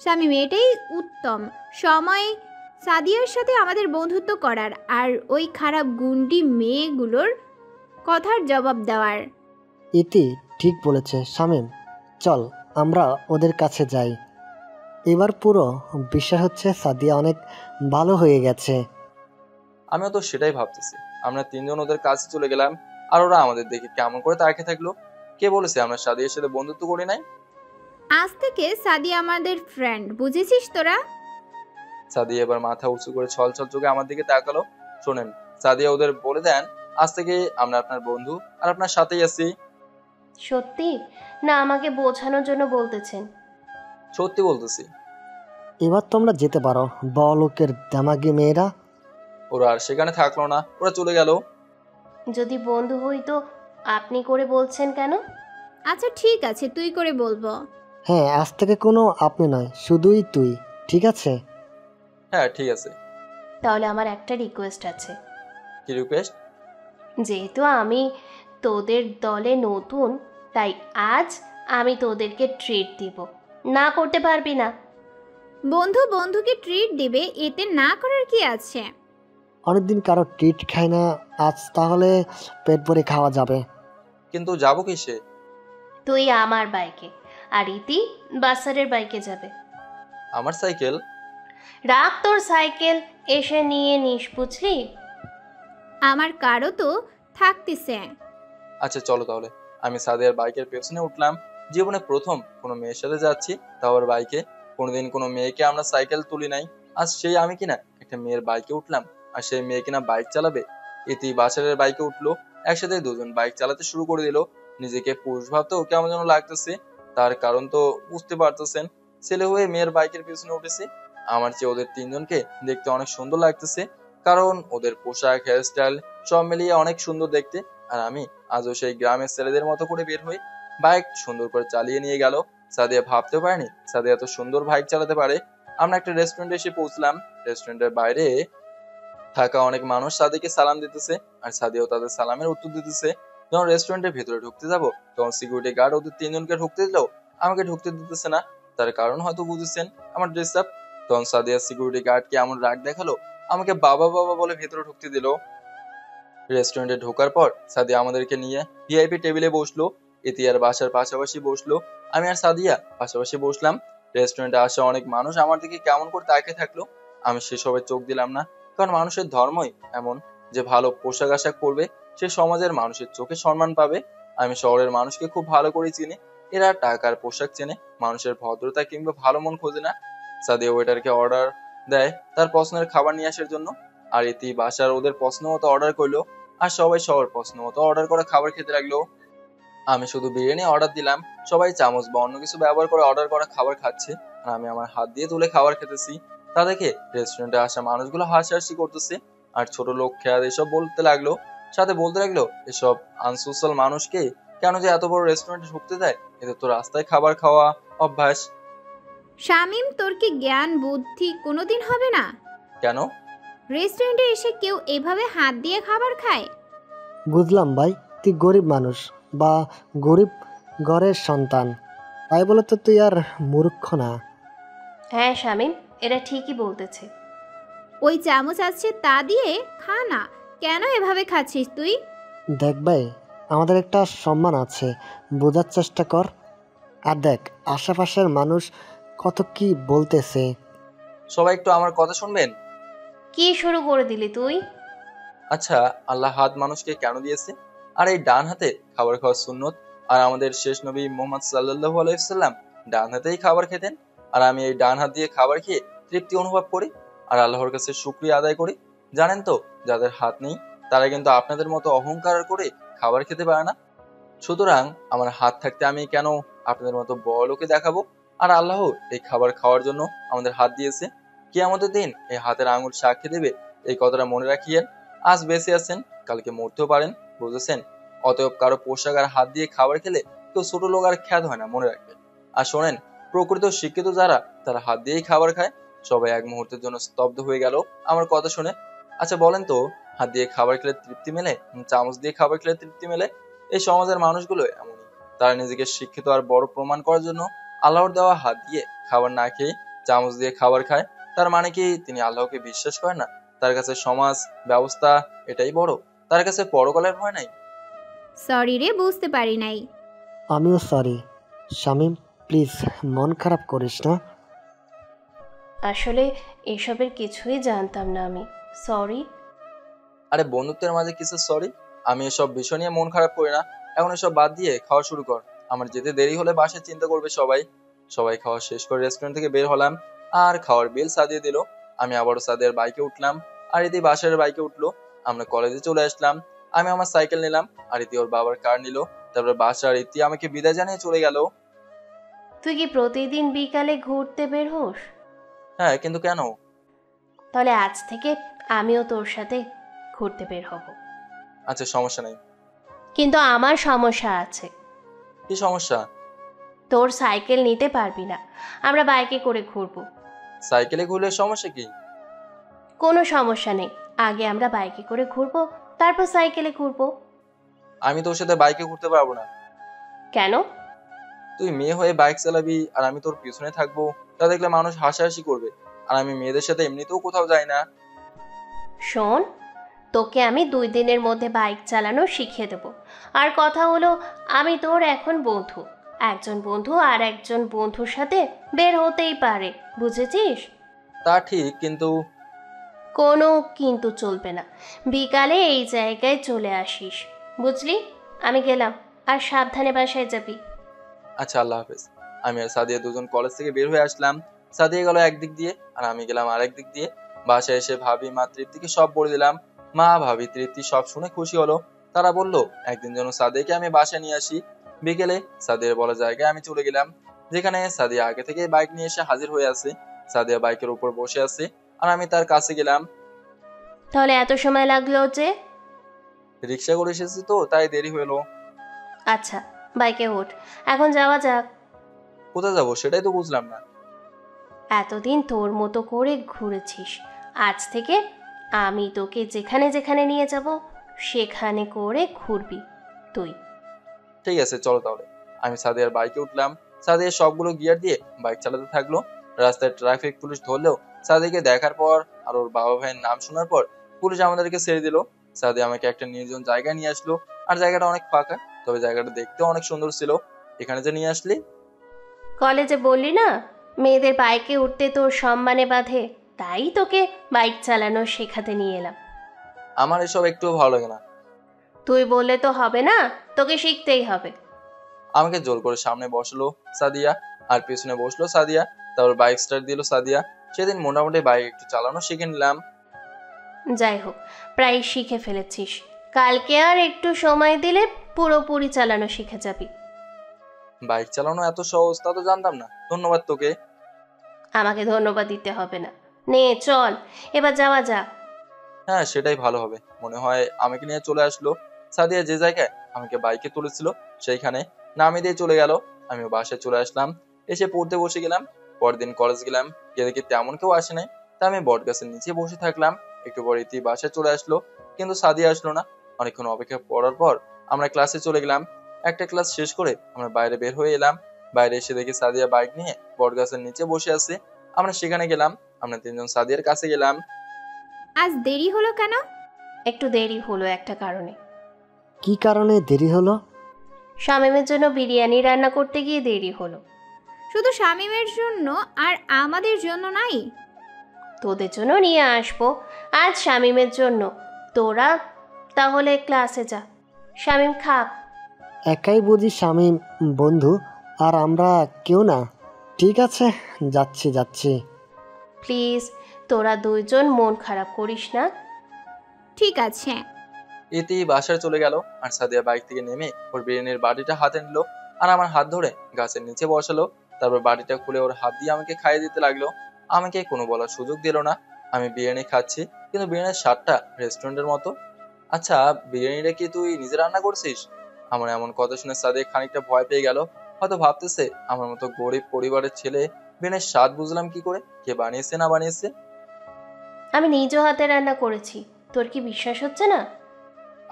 শামীম, এটাই উত্তম সময় সাদিয়ার সাথে আমাদের বন্ধুত্ব করার আর ওই খারাপ গুন্ডি মেয়েগুলোর কথার জবাব দেওয়ার। ইতি ঠিক বলেছে শামীম, চল আমরা ওদের কাছে যাই। এবার পুরো বিশ্বাস হচ্ছে সাদিয়া অনেক ভালো হয়ে গেছে। আমিও তো সেটাই ভাবতেছি। আমরা তিনজন ওদের কাছে চলে গেলাম আর ওরা আমাদের দেখে কেমন করে তাকিয়ে থাকলো। কে বলেছে আমরা সাদিয়ার সাথে বন্ধুত্ব করি নাই? আজ থেকে সাদিয়া আমাদের ফ্রেন্ড, বুঝেছিস তোরা? সাদিয়া এবার মাথা উঁচু করে ছল ছল চোখে আমার দিকে তাকালো। শোনেন, সাদিয়া ওদের বলে দেন আজ থেকে আমরা আপনার বন্ধু আর আপনার সাথেই আছি। সত্যি না আমাকে বোঝানোর জন্য বলতেছেন? সত্যি বলতেছি। এবার তোমরা যেতে পারো, বড়লোকের দামাগি মেয়েরা। ওরা আর সেখানে থাকলো না, ওরা চলে গেল। যদি বন্ধু হই তো আপনি করে বলছেন কেন? আচ্ছা ঠিক আছে, তুই করে বলবো। হ্যাঁ, আজ থেকে কোনো আপনি নয়, শুধুই তুই, ঠিক আছে? হ্যাঁ ঠিক আছে। তাহলে আমার একটা রিকোয়েস্ট আছে। কি রিকোয়েস্ট? যেহেতু আমি তোদের দলে নতুন, তাই আজ আমি তোদেরকে ট্রিট দিব। না করতে পারবি না? বন্ধু বন্ধুকে ট্রিট দিবে, এতে না করার কি আছে? অনেকদিন কারো ট্রিট খাই না, আজ তাহলে পেট ভরে খাওয়া যাবে। কিন্তু যাবো কিসে? তুই আমার বাইকে আর ইতি বাসারের বাইকে যাবে। আমার সাইকেল? রাখ তোর সাইকেল, এসে নিয়ে নিস, বুঝলি? আমার কারও তো থাকতেছে। আচ্ছা চলো তাহলে। আমি সাদিয়ার বাইকের পেছনে উঠলাম। জীবনে প্রথম কোনো মেয়ের সাথে যাচ্ছি, তাও আবার বাইকে। কোনোদিন কোনো মেয়েকে আমরা সাইকেল তুলি নাই। আজ সেই আমি কিনা একটা মেয়ের বাইকে উঠলাম, আর সেই মেয়ে কিনা বাইক চালাবে। ইতি বাসারের বাইকে উঠলো। একসাথে দুজন বাইক চালাতে শুরু করে দিল। নিজেকে পুরুষ ভাবতেও কেমন যেন লাগতেছে। তার কারণ তো বুঝতে পারতেছেন, ছেলে হয়ে মেয়ের বাইকের পেছনে উঠেছি। আমার চেয়ে ওদের তিনজনকে দেখতে অনেক সুন্দর লাগতেছে, কারণ ওদের পোশাক, হেয়ারস্টাইল সব মিলিয়ে অনেক সুন্দর দেখতে। আর আমি আজও সেই গ্রামের ছেলেদের মতো করে বের হই। বাইক সুন্দর করে চালিয়ে নিয়ে গেল। সাদিয়া ভাবতে পারেনি সাদিয়া এত সুন্দর বাইক চালাতে পারে। আমরা একটা রেস্টুরেন্টে এসে পৌঁছলাম। রেস্টুরেন্টের বাইরে থাকা অনেক মানুষ সাদিকে সালাম দিতেছে, আর সাদিয়াও তাদের সালামের উত্তর দিতেছে। যখন রেস্টুরেন্টের ভেতরে ঢুকতে যাবো, তখন সিকিউরিটি গার্ড ওদের তিনজনকে ঢুকতে দিলেও আমাকে ঢুকতে দিতেছে না। তার কারণ হয়তো বুঝেছেন, আমার ড্রেস আপ। তখন সাদিয়া সিকিউরিটি গার্ডকে এমন রাগ দেখালো, আমাকে বাবা বাবা বলে ভেতরে ঢুকতে দিল। রেস্টুরেন্টে ঢোকার পর সাদিয়া আমাদেরকে নিয়ে ভিআইপি টেবিলে বসলো। ইতিয়ার বাসার পাশাপাশি বসলো, আমি আর সাদিয়া পাশাপাশি বসলাম। রেস্টুরেন্টে আসা অনেক মানুষ আমার দিকে কেমন করে তাকিয়ে থাকলো। আমি সেসবে চোখ দিলাম না, কারণ মানুষের ধর্মই এমন যে ভালো পোশাক আশাক পরবে সে সমাজের মানুষের চোখে সম্মান পাবে। আমি শহরের মানুষকে খুব ভালো করে চিনি, এরা টাকার পোশাক চেনে, মানুষের ভদ্রতা কিংবা ভালো মন খোঁজে না। সাদিয়া ওয়েটারকে অর্ডার দেয় তার পছন্দের খাবার নিয়ে আসার জন্য, আর ইতি বাসার ওদের পছন্দ মতো অর্ডার করলো, আর সবাই সবার পছন্দ মতো অর্ডার করা খাবার খেতে লাগলো। আমি শুধু বিরিয়ানি অর্ডার দিলাম, সবাই চামচ বা অন্য কিছু ব্যবহার করে অর্ডার করা খাবার খাচ্ছে, আর আমি আমার হাত দিয়ে তুলে খাবার খেতেছি। তা দেখে রেস্টুরেন্টে আসা মানুষগুলো হাসাহাসি করতেছে, আর ছোট লোক খেয়াল এসব বলতে লাগলো, সাথে বলতে লাগলো এসব আনসোশ্যাল মানুষকে কেন যে এত বড় রেস্টুরেন্টে ঢুকতে দেয়, এদের তো রাস্তায় খাবার খাওয়া অভ্যাস। শামিম, তোর কি জ্ঞান বুদ্ধি কোনোদিন হবে না? কেন? রেস্টুরেন্টে এসে কেউ এভাবে হাত দিয়ে খাবার খায়? বুঝলাম ভাই, তুই গরিব মানুষ বা গরিব ঘরের সন্তান, তাই বলে তো তুই আর মূর্খ না। হ্যাঁ শামিম, এরা ঠিকই বলতেছে। ওই চামচ আছে তা দিয়ে খা না, কেন এভাবে খাচ্ছিস তুই? দেখ ভাই, আমাদের একটা সম্মান আছে, বোঝার চেষ্টা কর। আর দেখ আশেপাশের মানুষ কত কি বলতেছে। সবাই একটু আমার কথা শুনবেন। কি শুরু করে দিলি তুই? আচ্ছা, আল্লাহ হাত মানুষকে কেন দিয়েছে? আর এই ডান হাতে খাবার খাওয়ার সুন্নত, আর আমাদের শেষ নবী মুহাম্মদ সাল্লাল্লাহু আলাইহি ওয়াসাল্লাম ডান হাতেই খাবার খেতেন, আর আমি এই ডান হাত দিয়ে খাবার খেয়ে তৃপ্তি অনুভব করি আর আল্লাহর কাছে শুকরিয়া আদায় করি। জানেন তো, যাদের হাত নেই তারা কিন্তু আপনাদের মতো অহংকার করে খাবার খেতে পারে না। সুতরাং আমার হাত থাকতে আমি কেন আপনাদের মতো বড়লোকে দেখাবো? আর আল্লাহ এই খাবার খাওয়ার জন্য আমাদের হাত দিয়েছে। কিয়ামতের দিন এই হাতের আঙুল সাক্ষী দেবে, এই কথাটা মনে রাখিয়েন। আজ বেঁচে আছেন, কালকে মরতেও পারেন, বুঝেছেন? অতএব কারো পোশাক আর হাত দিয়ে খাবার খেলে কেউ ছোট লোক আর খ্যাত হয় না, মনে রাখবেন। আর শোনেন, প্রকৃত শিক্ষিত যারা তারা হাত দিয়েই খাবার খায়। সবাই এক মুহূর্তের জন্য স্তব্ধ হয়ে গেল আমার কথা শুনে। আচ্ছা বলেন তো, হাত দিয়ে খাবার খেলে তৃপ্তি মেলে, চামচ দিয়ে খাবার খেলে তৃপ্তি মেলে? এই সমাজের মানুষগুলো এমনই, তারা নিজেকে শিক্ষিত আর বড় প্রমাণ করার জন্য আল্লাহর দেওয়া হাত দিয়ে খাবার না খেয়ে চামচ দিয়ে খাবার খায়। তার মানে কি তিনি আল্লাহকে বিশ্বাস করেন না? তার কাছে সমাজ ব্যবস্থা এটাই বড়, তার কাছে পরকালের ভয় নাই। সরি রে, বুঝতে পারি নাই। আমিও সরি শামিম, প্লিজ মন খারাপ করিস না। আসলে এসবের কিছুই জানতাম না আমি, সরি। আরে বন্ধুত্বের মাঝে কিছু সরি? আমি এসব বিষয় নিয়ে মন খারাপ করি না। এখন এসব বাদ দিয়ে খাওয়া শুরু কর। আমার যেতে দেরি হলে বাসায় চিন্তা করবে সবাই। সবাই খাওয়া শেষ করে রেস্টুরেন্ট থেকে বের হলাম, আর খাওয়ার বিল সাজিয়ে দিল। আমি আবারও সাদের বাইকে উঠলাম, আর ইতি বাসার বাইকে উঠলো। আমরা কলেজে চলে আসলাম। আমি আমার সাইকেল নিলাম, আর ইতি ওর বাবার কার নিল। তারপর বাসার ইতি আমাকে বিদায় জানিয়ে চলে গেল। তুই কি প্রতিদিন বিকালে ঘুরতে বের হোস? হ্যাঁ, কিন্তু কেন? তাহলে আজ থেকে আমিও তোর সাথে ঘুরতে বের হব। আচ্ছা, সমস্যা নেই। কিন্তু আমার সমস্যা আছে। কি সমস্যা? তোর সাইকেল নিতে পারবি না, আমরা বাইকে করে ঘুরবো। সাইকেলে ঘুরলে সমস্যা কি? কোনো সমস্যা নেই, আগে আমরা বাইকে করে ঘুরবো, তারপর সাইকেলে ঘুরবো। আমি তোর সাথে বাইকে ঘুরতে পারবো না। কেন? তুই মেয়ে হয়ে বাইক চালাবি আর আমি তোর পিছনে থাকবো, তা দেখলে মানুষ হাসাহাসি করবে। আর আমি মেয়েদের সাথে এমনিতেও কোথাও যাই না। শোন, তোকে আমি 2 দিনের মধ্যে বাইক চালানো শিখিয়ে দেবো। আর কথা হলো, আমি তোর এখন বন্ধু, একজন বন্ধু আর একজন বন্ধুর সাথে বের হতেই পারে, বুঝেছিস? তা ঠিক, কিন্তু কোনো কিন্তু চলবে না। বিকালে এই জায়গায় চলে আসিস, বুঝলি? আমি গেলাম, আর সাবধানে বাসায় যাবি। আচ্ছা, আল্লাহ হাফেজ। আমি আর সাদিয়া দুজন কলেজ থেকে বের হয়ে আসলাম। সাদিয়া গেল একদিক দিয়ে, আর আমি গেলাম আরেক দিক দিয়ে। বাসায় এসে ভাবি মা তৃপ্তিকে সব বলে দিলাম। মা ভাবি তৃপ্তি সব শুনে খুশি হলো। তারা বলল একদিন যেন সাদিয়াকে আমি বাসায় নিয়ে আসি। বিকেলে সাদিয়ার বলা জায়গায় আমি চলে গেলাম, যেখানে সাদিয়া আগে থেকে বাইক নিয়ে এসে হাজির হয়ে আছে। সাদিয়া বাইকের উপর বসে আছে, আর আমি তার কাছে গেলাম। তাহলে এত সময় লাগলো যে? রিক্সা করে এসেছি তো, তাই দেরি হলো। আচ্ছা, বাইকে ওঠ, এখন যাওয়া যাক। কোথায় যাবো সেটাই তো বুঝলাম না। এতদিন তোর মতো করে ঘুরেছিস, আজ থেকে আমি তোকে যেখানে যেখানে নিয়ে যাব সেখানে করে ঘুরবি তুই। ঠিক আছে চলো তাহলে। আমি সাদিয়ার বাইকে উঠলাম। সাদিয়া সবগুলো গিয়ার দিয়ে বাইক চালাতে থাকলো। রাস্তায় ট্রাফিক পুলিশ ধরলেও সাদিয়াকে দেখার পর আর ওর বাবা ভাইয়ের নাম শোনার পর পুলিশ আমাদেরকে ছেড়ে দিল। সাদিয়া আমাকে একটা নির্জন জায়গায় নিয়ে আসলো, আর জায়গাটা অনেক ফাঁকা, তবে জায়গাটা দেখতেও অনেক সুন্দর ছিল। এখানে যে নিয়ে আসলি? কলেজে বললি না মেয়েদের বাইকে উঠতে তোর সম্মানে বাঁধে, তাই তোকে বাইক চালানো শেখাতে নিয়ে এলাম। আমার এসব একটুও ভালো লাগে না। তুই বললে তো হবে না, তোকে শিখতেই হবে। আমাকে জোর করে সামনে বসলো সাদিয়া, আর পিছনে বসলো সাদিয়া। তারপর বাইক স্টার্ট দিল সাদিয়া। সেদিন মোটামুটি বাইক একটু চালানো শিখে নিলাম। যাই হোক, প্রায় শিখে ফেলেছিস, কালকে আর একটু সময় দিলে পুরোপুরি চালানো শিখে যাবি। বাইক চালানো এত সহজ তা তো জানতাম না, ধন্যবাদ তোকে। আমাকে ধন্যবাদ দিতে হবে না, নে চল এবার যাওয়া যাক। হ্যাঁ সেটাই ভালো হবে। মনে হয় আমাকে নিয়ে চলে আসলো। সাদিয়া যে জায়গায় আমাকে বাইকে তুলেছিল সেইখানে নামিয়ে দিয়ে চলে গেল। আমিও বাসায় চলে আসলাম, এসে পড়তে বসে গেলাম। পরদিন কলেজ গেলাম, গিয়ে দেখি তেমন কেউ আসে নাই। তা আমি বট গাছের নিচে বসে থাকলাম। একটু পরে ইতি বাসায় চলে আসলো, কিন্তু সাদিয়া আসলো না। অনেকক্ষণ অপেক্ষা করার পর আমরা ক্লাসে চলে গেলাম। একটা ক্লাস শেষ করে আমরা বাইরে বের হয়ে এলাম। বাইরে এসে দেখি সাদিয়া বাইক নিয়ে বট গাছের নিচে বসে আছে। আমরা সেখানে গেলাম। আমরা তিনজন সাদিয়ার কাছে গেলাম। আজ দেরি হলো কেন? একটু দেরি হলো একটা কারণে। কি কারণে দেরি হলো? শামীমের জন্য বিরিয়ানি রান্না করতে গিয়ে দেরি হলো। শুধু শামীমের জন্য আর আমাদের জন্য নাই? তোদের জন্য নিয়ে আসবো, আজ শামীমের জন্য। তোরা তাহলে ক্লাসে যা, শামীম খাক। একাই বুঝি শামীম বন্ধু, আর আমরা কেউ না? ঠিক আছে, যাচ্ছি যাচ্ছি। প্লিজ তোরা দুইজন মন খারাপ করিস না। ঠিক আছে। ইতি বাসায় চলে গেল, আর সাদিয়া বাইক থেকে নেমে ওর বিরিয়ানির বাটিটা হাতে নিল, আর আমার হাত ধরে গাছের নিচে বসালো। তারপর বাটিটা খুলে ওর হাত দিয়ে আমাকে খাইয়ে দিতে লাগলো। আমাকে কোনো বলার সুযোগ দিল না। আমি বিরিয়ানি খাচ্ছি, কিন্তু বিরিয়ানির স্বাদটা রেস্টুরেন্টের মতো। আচ্ছা, বিরিয়ানিটা কি তুই নিজে রান্না করছিস? আমার এমন কথা শুনে সাদিয়া খানিকটা ভয় পেয়ে গেল। হয়তো ভাবতেছে আমার মতো গরিব পরিবারের ছেলে বিরিয়ানির স্বাদ বুঝলাম কি করে, কে বানিয়েছে না বানিয়েছে। আমি নিজ হাতে রান্না করেছি, তোর কি বিশ্বাস হচ্ছে না?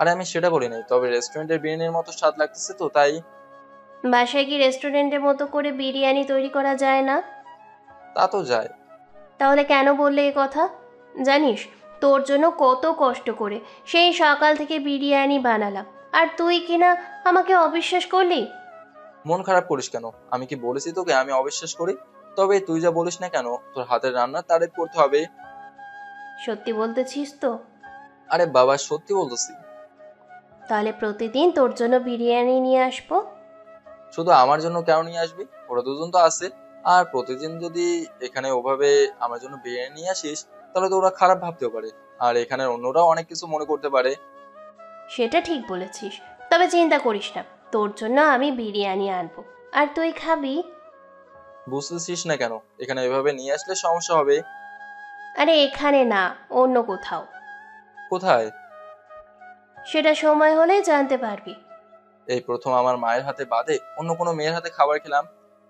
আরে আমি সেটা বলি নাই, তবে রেস্টুরেন্টের বিরিয়ানির মতো স্বাদ লাগতেছে তো তাই। বাসায় কি রেস্টুরেন্টের মতো করে বিরিয়ানি তৈরি করা যায় না? তা তো যায়। তাহলে কেন বললে এই কথা? জানিস তোর জন্য কত কষ্ট করে সেই সকাল থেকে বিরিয়ানি বানালাম, আর তুই কিনা আমাকে অবিশ্বাস করলি। মন খারাপ করিস কেন? আমি কি বলেছি তোকে আমি অবিশ্বাস করি? তবে তুই যা বলিস না কেন, তোর হাতের রান্নার তারিফ করতে হবে। সত্যি বলতেছিস তো? আরে বাবা সত্যি বলতেছি। তাহলে প্রতিদিন তোর জন্য বিরিয়ানি নিয়ে আসবো। শুধু আমার জন্য কেন নিয়ে আসবি? ওরা দুজন তো আছে। আর প্রতিদিন যদি এখানে ওভাবে আমার জন্য বিরিয়ানি নিয়ে আসিস তাহলে তো ওরা খারাপ ভাবতেও পারে, আর এখানে অন্যরাও অনেক কিছু মনে করতে পারে। সেটা ঠিক বলেছিস, তবে চিন্তা করিস না, তোর জন্য আমি বিরিয়ানি আনবো আর তুই খাবি। বুঝতেছিস না কেন? এখানে এভাবে নিয়ে আসলে সমস্যা হবে। আরে এখানে না, অন্য কোথাও। কোথায়? সেটা সময় হলে জানতে পারবি। এই প্রথম আমার মায়ের হাতে বাদে অন্য কোনো মেয়ের হাতে খাবার খেলাম।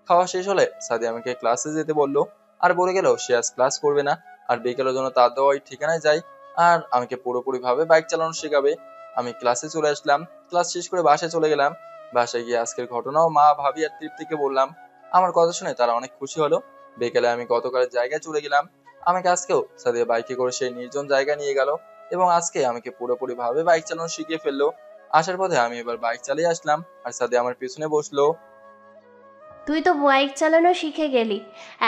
খাওয়া শেষ হলে সাদিয়া আমাকে ক্লাসে যেতে বললো, আর বলে গেল সে আজ ক্লাস করবে না, আর বিকেলের জন্য তার দেওয়া ওই ঠিকানায় যাই, আর আমাকে পুরোপুরি ভাবে বাইক চালানো শেখাবে। আমি ক্লাসে চলে আসলাম। ক্লাস শেষ করে বাসায় চলে গেলাম। বাসায় গিয়ে আজকের ঘটনাও মা, ভাবি আর তৃপ্তিকে বললাম। আমার কথা শুনে তারা অনেক খুশি হলো। বিকেলে আমি গতকালের জায়গায় চলে গেলাম। আমাকে আজকেও সাদিয়া বাইকে করে সেই নির্জন জায়গায় নিয়ে গেল, এবং আজকে আমাকে পুরোপুরি ভাবে বাইক চালানো শিখিয়ে ফেললো। আসার পথে আমি এবার বাইক চালিয়ে আসলাম, আর সাদিয়া আমার পিছনে বসলো। তুই তো বাইক চালানো শিখে গেলি,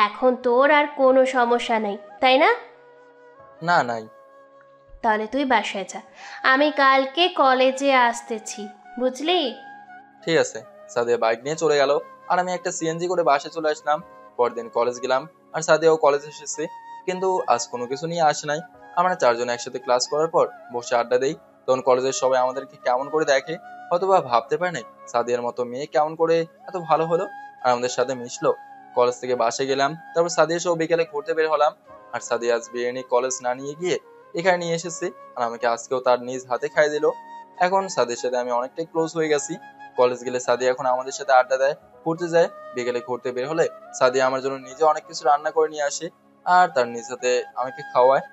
এখন তোর আর কোনো সমস্যা নেই, তাই না? না নাই। তাহলে তুই বাসায় যা, আমি কালকে কলেজে আসতেছি, বুঝলি? ঠিক আছে। সাদিয়া বাইক নিয়ে চলে গেল, আর আমি একটা সিএনজি করে বাসায় চলে আসলাম। পরদিন কলেজ গেলাম, আর সাদিয়াও কলেজে এসেছে, কিন্তু আজ কোনো কিছু নিয়ে আসে নাই। আমরা চারজন একসাথে ক্লাস করার পর বসে আড্ডা দেই, তখন কলেজের সবাই আমাদেরকে কেমন করে দেখে। হয়তোবা ভাবতে পারে নাই সাদিয়ার মতো মেয়ে কেমন করে এত ভালো হলো আর আমাদের সাথে মিশলো। কলেজ থেকে বাসে গেলাম, তারপর সাদিয়া সহ বিকেলে ঘুরতে বের হলাম। আর সাদিয়া আজ বিরিয়ানি কলেজ না নিয়ে গিয়ে এখানে নিয়ে এসেছে, আর আমাকে আজকেও তার নিজ হাতে খাইয়ে দিল। এখন সাদিয়ার সাথে আমি অনেকটাই ক্লোজ হয়ে গেছি। কলেজ গেলে সাদিয়া এখন আমাদের সাথে আড্ডা দেয়, ঘুরতে যায়। বিকেলে ঘুরতে বের হলে সাদিয়া আমার জন্য নিজে অনেক কিছু রান্না করে নিয়ে আসে আর তার নিজ হাতে আমাকে খাওয়ায়।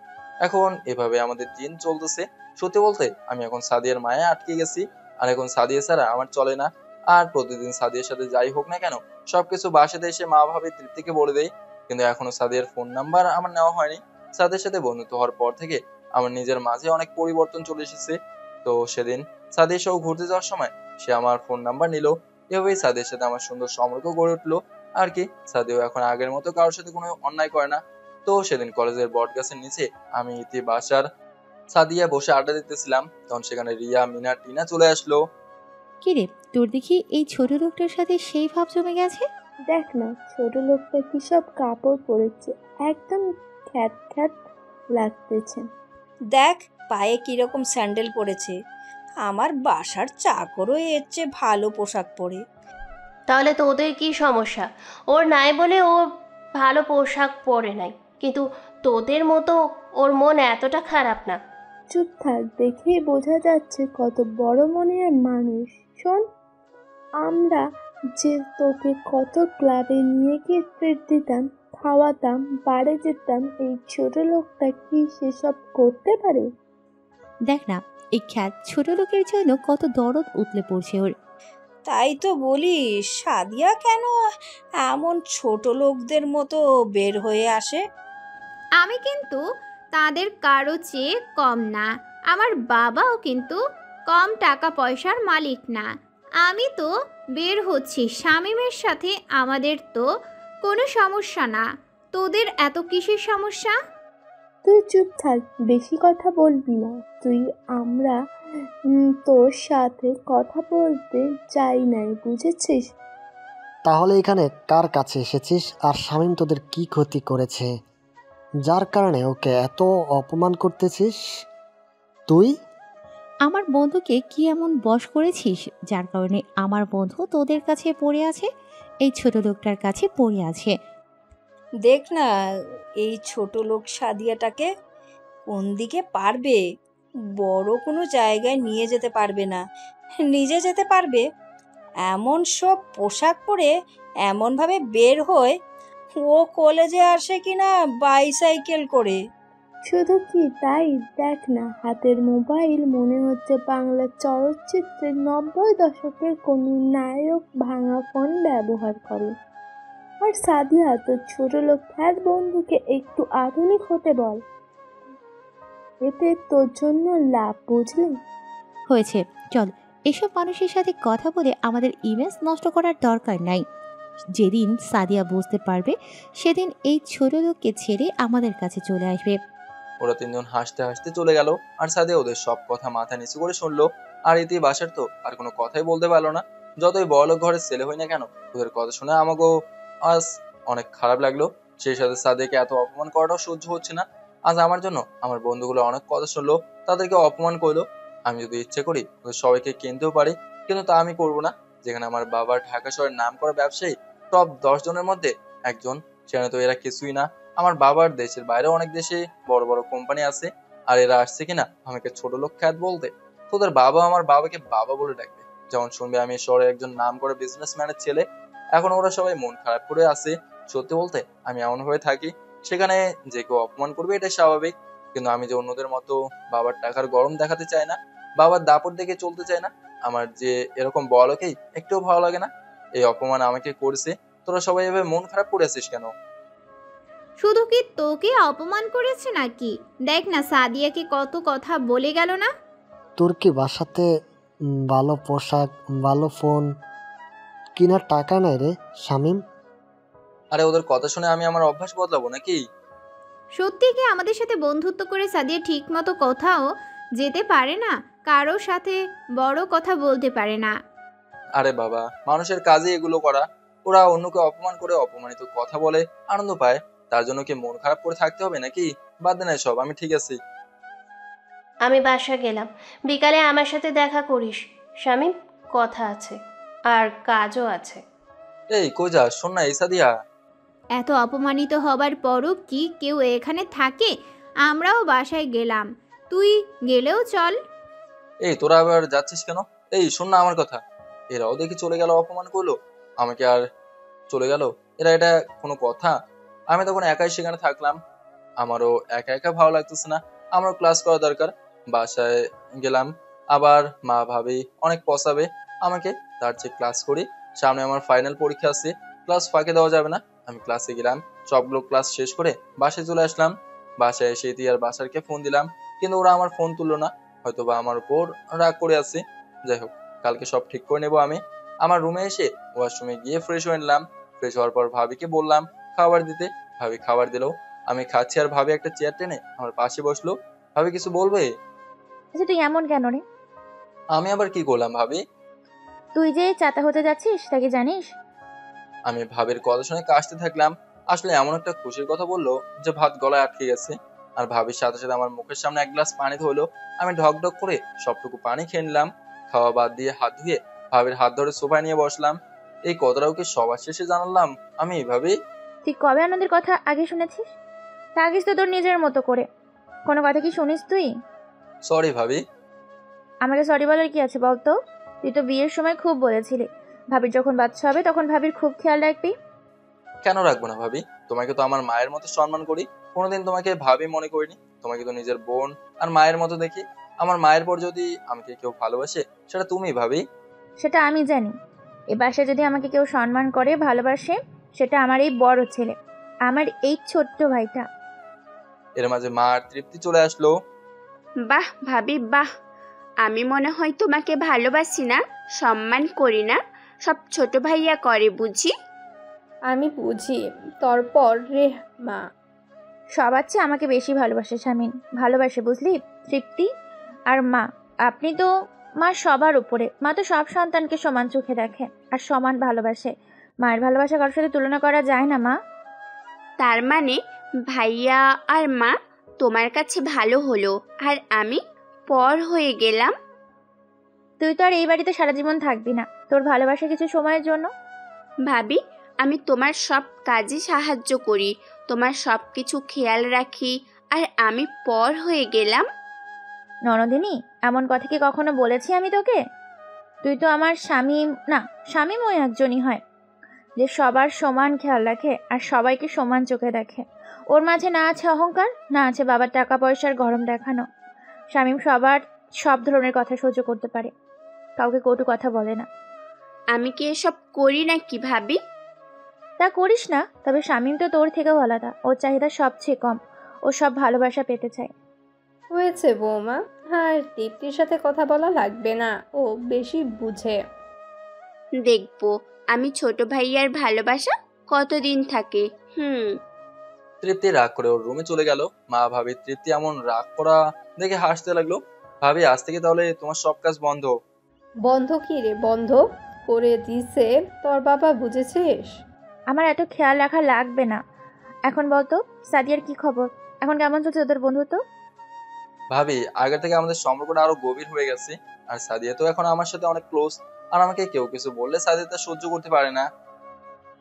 এখন এভাবে আমাদের দিন চলতেছে। সত্যি বলতে আমি এখন সাদিয়ার মায়ে আটকে গেছি, আর এখন সাদিয়া ছাড়া আমার চলে না। আর প্রতিদিন সাদিয়ার সাথে যাই হোক না কেন সবকিছু বাসাতে এসে মা ভাবে তৃপ্তিকে বলে দেয়, কিন্তু এখনো সাদিয়ার ফোন নাম্বার আমার নেওয়া হয়নি। সাদিয়ার সাথে বন্ধুত্ব হওয়ার পর থেকে আমার নিজের মাঝে অনেক পরিবর্তন চলে এসেছে। তো সেদিন সাদিয়ার সহ ঘুরতে যাওয়ার সময় সে আমার ফোন নাম্বার নিল। এভাবেই সাদিয়ার সাথে আমার সুন্দর সম্পর্ক গড়ে উঠলো আর কি। সাদিয়াও এখন আগের মতো কারোর সাথে কোনো অন্যায় করে না। তো সেদিন কলেজের বট গাছের নিচে আমি ইতি বাসার সাদিয়া বসে আড্ডা দিতেছিলাম, তখন সেখানে রিয়া, মিনা, টিনা চলে আসলো। কিরে, তোর দেখি এই ছোট লোকটার সাথে সেই ভাব জমে গেছে। দেখ না ছোট লোকটা কি সব কাপড় পরেছে, একদম খ্যাত খ্যাত লাগতেছে। দেখ পায়ে কিরকম স্যান্ডেল পরেছে। আমার বাসার চাকরও এর চেয়ে ভালো পোশাক পরে। তাহলে তোদের কি সমস্যা? ওর নাই বলে ও ভালো পোশাক পরে নাই, কিন্তু তোদের মতো ওর মন এতটা খারাপ না। চুপ থাক, দেখেই বোঝা যাচ্ছে কত বড় মনের মানুষ। শোন, আমরা যে তোকে কত ক্লাবে নিয়ে গিয়ে ট্রিট দিতাম, খাওয়াতাম, বাড়ি যেতাম, এই ছোট লোকটা কি সেসব করতে পারে? দেখ না এই খ্যাত ছোট লোকের জন্য কত দরদ উতলে পড়ছে ওর। তাই তো বলি, সাদিয়া কেন এমন ছোট লোকদের মতো বের হয়ে আসে? আমি কিন্তু তাদের কারো চেয়ে কম না। আমার বাবাও কিন্তু কম টাকা পয়সার মালিক না। আমি তো বের হচ্ছি শামীমের সাথে, আমাদের তো কোনো সমস্যা না। তোদের এত কিসের সমস্যা? তুই চুপ থাক, বেশি কথা বলবি না তুই। আমরা তোর সাথে কথা বলতে চাই নাই, বুঝেছিস? তাহলে এখানে কার কাছে এসেছিস? আর শামীম তোদের কি ক্ষতি করেছে যার কারণে ওকে এত অপমান করতেছিস তুই? আমার বন্ধুকে কি এমন বশ করেছিস যার কারণে আমার বন্ধু তোদের কাছে পড়ে আছে, এই ছোট লোকটার কাছে পড়ে আছে? দেখ না এই ছোট লোক সাদিয়াটাকে কোন দিকে পারবে। বড় কোনো জায়গায় নিয়ে যেতে পারবে না, নিজে যেতে পারবে। এমন সব পোশাক পরে এমনভাবে বের হয়, ও কলেজে আসে কিনা বাইসাইকেল করে। শুধু কি তাই, দেখ না হাতের মোবাইল, মনে হচ্ছে বাংলা চলচ্চিত্রের 90 দশকের কোনো নায়ক ভাঙা ফোন ব্যবহার করে। আর সাদিয়া তো ছোট লোক খ্যাত বন্ধুকে একটু আধুনিক হতে বল, এতে তোর জন্য লাভ, বুঝলি? হয়েছে, চল এসব মানুষের সাথে কথা বলে আমাদের ইমেজ নষ্ট করার দরকার নাই। যেদিন সাদিয়া বুঝতে পারবে সেদিন এই ছোট লোককে ছেড়ে আমাদের কাছে চলে আসবে। ওরা তিনজন হাসতে হাসতে চলে গেল আর সাদিয়া ওদের সব কথা মাথা নিচু করে শুনলো। আর ইতি বাসার তো আর কোনো কথাই বলতে পারলো না। যতই বড়লোক ঘরের ছেলে হই না কেন, ওদের কথা শুনে আমাকেও আজ অনেক খারাপ লাগলো। সেই সাথে সাদিয়াকে এত অপমান করাটাও সহ্য হচ্ছে না। আজ আমার জন্য আমার বন্ধুগুলো অনেক কথা শুনলো, তাদেরকে অপমান করলো। আমি যদি ইচ্ছে করি ওদের সবাইকে কিনতেও পারি, কিন্তু তা আমি করবো না। যেখানে আমার বাবা ঢাকা শহরের নাম করা ব্যবসায়ী, টপ 10 জনের মধ্যে একজন, সেখানে তো এরা কিছুই না। আমার বাবার দেশের বাইরে অনেক দেশে বড় বড় কোম্পানি আছে, আর এরা আসছে কিনা আমাকে ছোট লোক খ্যাত বলতে। তোদের বাবা আমার বাবাকে বাবা বলে ডাকবে, যেমন শুনবে আমি শহরে একজন নাম করা বিজনেসম্যানের ছেলে। এখন ওরা সবাই মন খারাপ করে আছে। সত্যি বলতে আমি এমন হয়ে থাকি, সেখানে যে কেউ অপমান করবে এটাই স্বাভাবিক। কিন্তু আমি যে অন্যদের মতো বাবার টাকার গরম দেখাতে চাই না, বাবার দাপট দেখে চলতে চাই না। আমার যে এরকম বড়লোকেই একটুও ভালো লাগে না। এই অপমান আমাকে করছে, তোরা সবাই এভাবে মন খারাপ করে আছিস কেন? শুধু কি তোকে অপমান করেছে নাকি? দেখ না সাদিয়াকে কত কথা বলে গেল না। তোর কি বাসাতে ভালো পোশাক, ভালো ফোন কিনার টাকা নাই রে শামীম? আরে ওদের কথা শুনে আমি আমার অভ্যাস বদলাবো নাকি? সত্যি কি আমাদের সাথে বন্ধুত্ব করে সাদিয়া ঠিক মতো কোথাও যেতে পারে না, কারো সাথে বড় কথা বলতে পারে না? আরে বাবা, মানুষের কাজে এগুলো করা। ওরা অন্যকে অপমান করে অপমানিত কথা বলে আনন্দ পায়, তার জন্য কি মন খারাপ করে থাকতে হবে নাকি? বাদ দেন সব, আমি ঠিক আছি। আমি বাসা গেলাম, বিকালে আমার সাথে দেখা করিস শামীম, কথা আছে আর কাজও আছে। এই কই যাস? শোন না, এই সাদিয়া। এত অপমানিত হবার পরও কি কেউ এখানে থাকে? আমরাও বাসায় গেলাম, তুই গেলেও চল। এই তোরা আবার যাচ্ছিস কেন? এই শোন না আমার কথা। এরাও দেখি চলে গেল, অপমান করলো। আমাকে আর চলে গেল। এটা কোনো কথা? আমি তখন একাই সেখানে থাকলাম। আমারও একা একা ভালো লাগতেছে না, আমারও ক্লাস করা দরকার। বাসায় গেলাম, আবার মা ভাবি অনেক পচাবে আমাকে, তার চেয়ে ক্লাস করি। সামনে আমার ফাইনাল পরীক্ষা আছে, ক্লাস ফাঁকে দেওয়া যাবে না। আমি ক্লাসে গেলাম, সবগুলো ক্লাস শেষ করে বাসায় চলে আসলাম। বাসায় এসে আর বাসারকে ফোন দিলাম, কিন্তু ওরা আমার ফোন তুললো না, হয়তো বা আমার উপর রাগ করে আছে। যাই হোক, কালকে সব ঠিক করে নেবো আমি। আমার রুমে এসে ওয়াশরুমে গিয়ে ফ্রেশ হয়ে নিলাম। ফ্রেশ হওয়ার পর ভাবিকে বললাম খাবার দিতে। ভাবি খাবার দিল, আমি খাচ্ছি আর ভাবি একটা চেয়ার টেনে আমার পাশে বসলো। ভাবি কিছু বলবে? আচ্ছা তুই এমন কেন রে? আমি আবার কি করলাম ভাবি? তুই যে চাতা হতে যাচ্ছিস তা কি জানিস? আমি ভাবির কথা শুনে কাশতে থাকলাম। আসলে এমন একটা খুশির কথা বললো যে ভাত গলায় আটকে গেছে। আর ভাবির সাথে সাথে আমার মুখের সামনে এক গ্লাস পানি ধরলো। আমি ঢক ঢক করে সবটুকু পানি খেয়ে নিলাম। খাওয়া বাদ দিয়ে হাত ধুয়ে ভাবির হাত ধরে সোফায় নিয়ে বসলাম। এই কথাটাও কি সবার শেষে জানালাম আমি ভাবি? তুই কবে আনন্দের কথা আগে শুনেছিস? থাকিস তো তোর নিজের মতো করে, কোনো কথা কি শুনিস তুই? সরি ভাবি। আমাকে সরি বলার কি আছে বলতো? তুই তো বিয়ের সময় খুব বলেছিলি ভাবির যখন বাচ্চা হবে তখন ভাবির খুব খেয়াল রাখবি। কেন রাখবো না ভাবি? তোমাকে তো আমার মায়ের মতো সম্মান করি, কোনোদিন তোমাকে ভাবি মনে করিনি। তোমাকে তো নিজের বোন আর মায়ের মতো দেখি। আমার মায়ের পর যদি আমাকে কেউ ভালোবাসে সেটা তুমি ভাবি। সেটা আমি জানি। এ বাসায় যদি আমাকে কেউ সম্মান করে ভালোবাসে সেটা আমার এই বড় ছেলে, আমার এই ছোট্ট ভাইটা। এর মাঝে মা আর তৃপ্তি চলে আসলো। বাহ ভাবি বাহ, আমি মনে হয় তোমাকে ভালোবাসি না, সম্মান করি না, সব ছোট ভাইয়া করে বুঝি। আমি বুঝি তারপর রে মা। সবার চেয়ে আমাকে বেশি ভালোবাসে শামিন, ভালোবাসে বুঝলি তৃপ্তি। আর মা, আপনি তো মা সবার উপরে। মা তো সব সন্তানকে সমান চোখে দেখে আর সমান ভালোবাসে। মায়ের ভালোবাসা কারোর সাথে তুলনা করা যায় না মা। তার মানে ভাইয়া আর মা তোমার কাছে ভালো হলো আর আমি পর হয়ে গেলাম। তুই তো আর এই বাড়িতে সারা জীবন থাকবি না, তোর ভালোবাসা কিছু সময়ের জন্য। ভাবি, আমি তোমার সব কাজে সাহায্য করি, তোমার সব কিছু খেয়াল রাখি, আর আমি পর হয়ে গেলাম। ননদিনী, এমন কথা কি কখনো বলেছি আমি তোকে? তুই তো আমার স্বামী না, স্বামীম ওই একজনই হয় যে সবার সমান খেয়াল রাখে আর সবাইকে সমান চোখে দেখে। ওর মাঝে না আছে অহংকার, না আছে বাবার টাকা পয়সার গরম দেখানো। স্বামীম সবার সব ধরনের কথা সহ্য করতে পারে, কাউকে কটু কথা বলে না। আমি কি এসব করি না কি ভাবি? তা করিস না, তবে স্বামীম তো তোর থেকেও আলাদা। ওর চাহিদা সবচেয়ে কম, ও সব ভালোবাসা পেতে চায়। হয়েছে বৌমা, আর তৃপ্তির সাথে কথা বলা লাগবে না, ও বেশি বুঝে। দেখবো আমি ছোট ভাইয়ার ভালোবাসা কতদিন থাকে। তৃপ্তি রাগ করে ওর রুমে চলে গেল। মা ভাবি তৃপ্তি এমন রাগ করা দেখে হাসতে লাগলো। ভাবি, আজ থেকে তাহলে তোমার সব কাজ বন্ধ। বন্ধ কি রে? বন্ধ করে দিছে তোর বাবা, বুঝেছিস? আমার এত খেয়াল রাখা লাগবে না। এখন বলতো সাদিয়ার কি খবর? এখন কেমন চলছে তোদের বন্ধুত্ব? ভাবি, আগে থেকে আমাদের সম্পর্কটা আরো গভীর হয়ে গেছে। আর সাদিয়া তো এখন আমার সাথে অনেক ক্লোজ। আর আমাকে কেউ কিছু বললে সাদিয়া তা সহ্য করতে পারে না।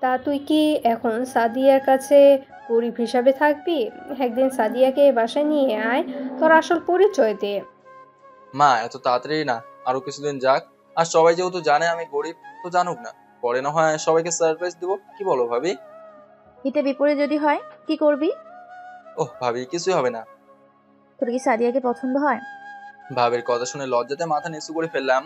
তা তুই কি এখন সাদিয়ার কাছে গরিব হিসাবে থাকবি? একদিন সাদিয়াকে বাসায় নিয়ে আয়, তোর আসল পরিচয় দে। মা, এত তাড়াতাড়ি না, আরো কিছুদিন যাক। আর সবাই যেহেতু জানে আমি গরিব, তো জানুক না, পরে না হয় সবাইকে সারপ্রাইজ দিব। কি বলো ভাবি? হিতে বিপরীত যদি হয় কি করবি? ওহ ভাবি, কিছুই হবে না। তোর কি সাদিয়াকে পছন্দ হয়? ভাবির কথা শুনে লজ্জাতে মাথা নিচু করে ফেললাম।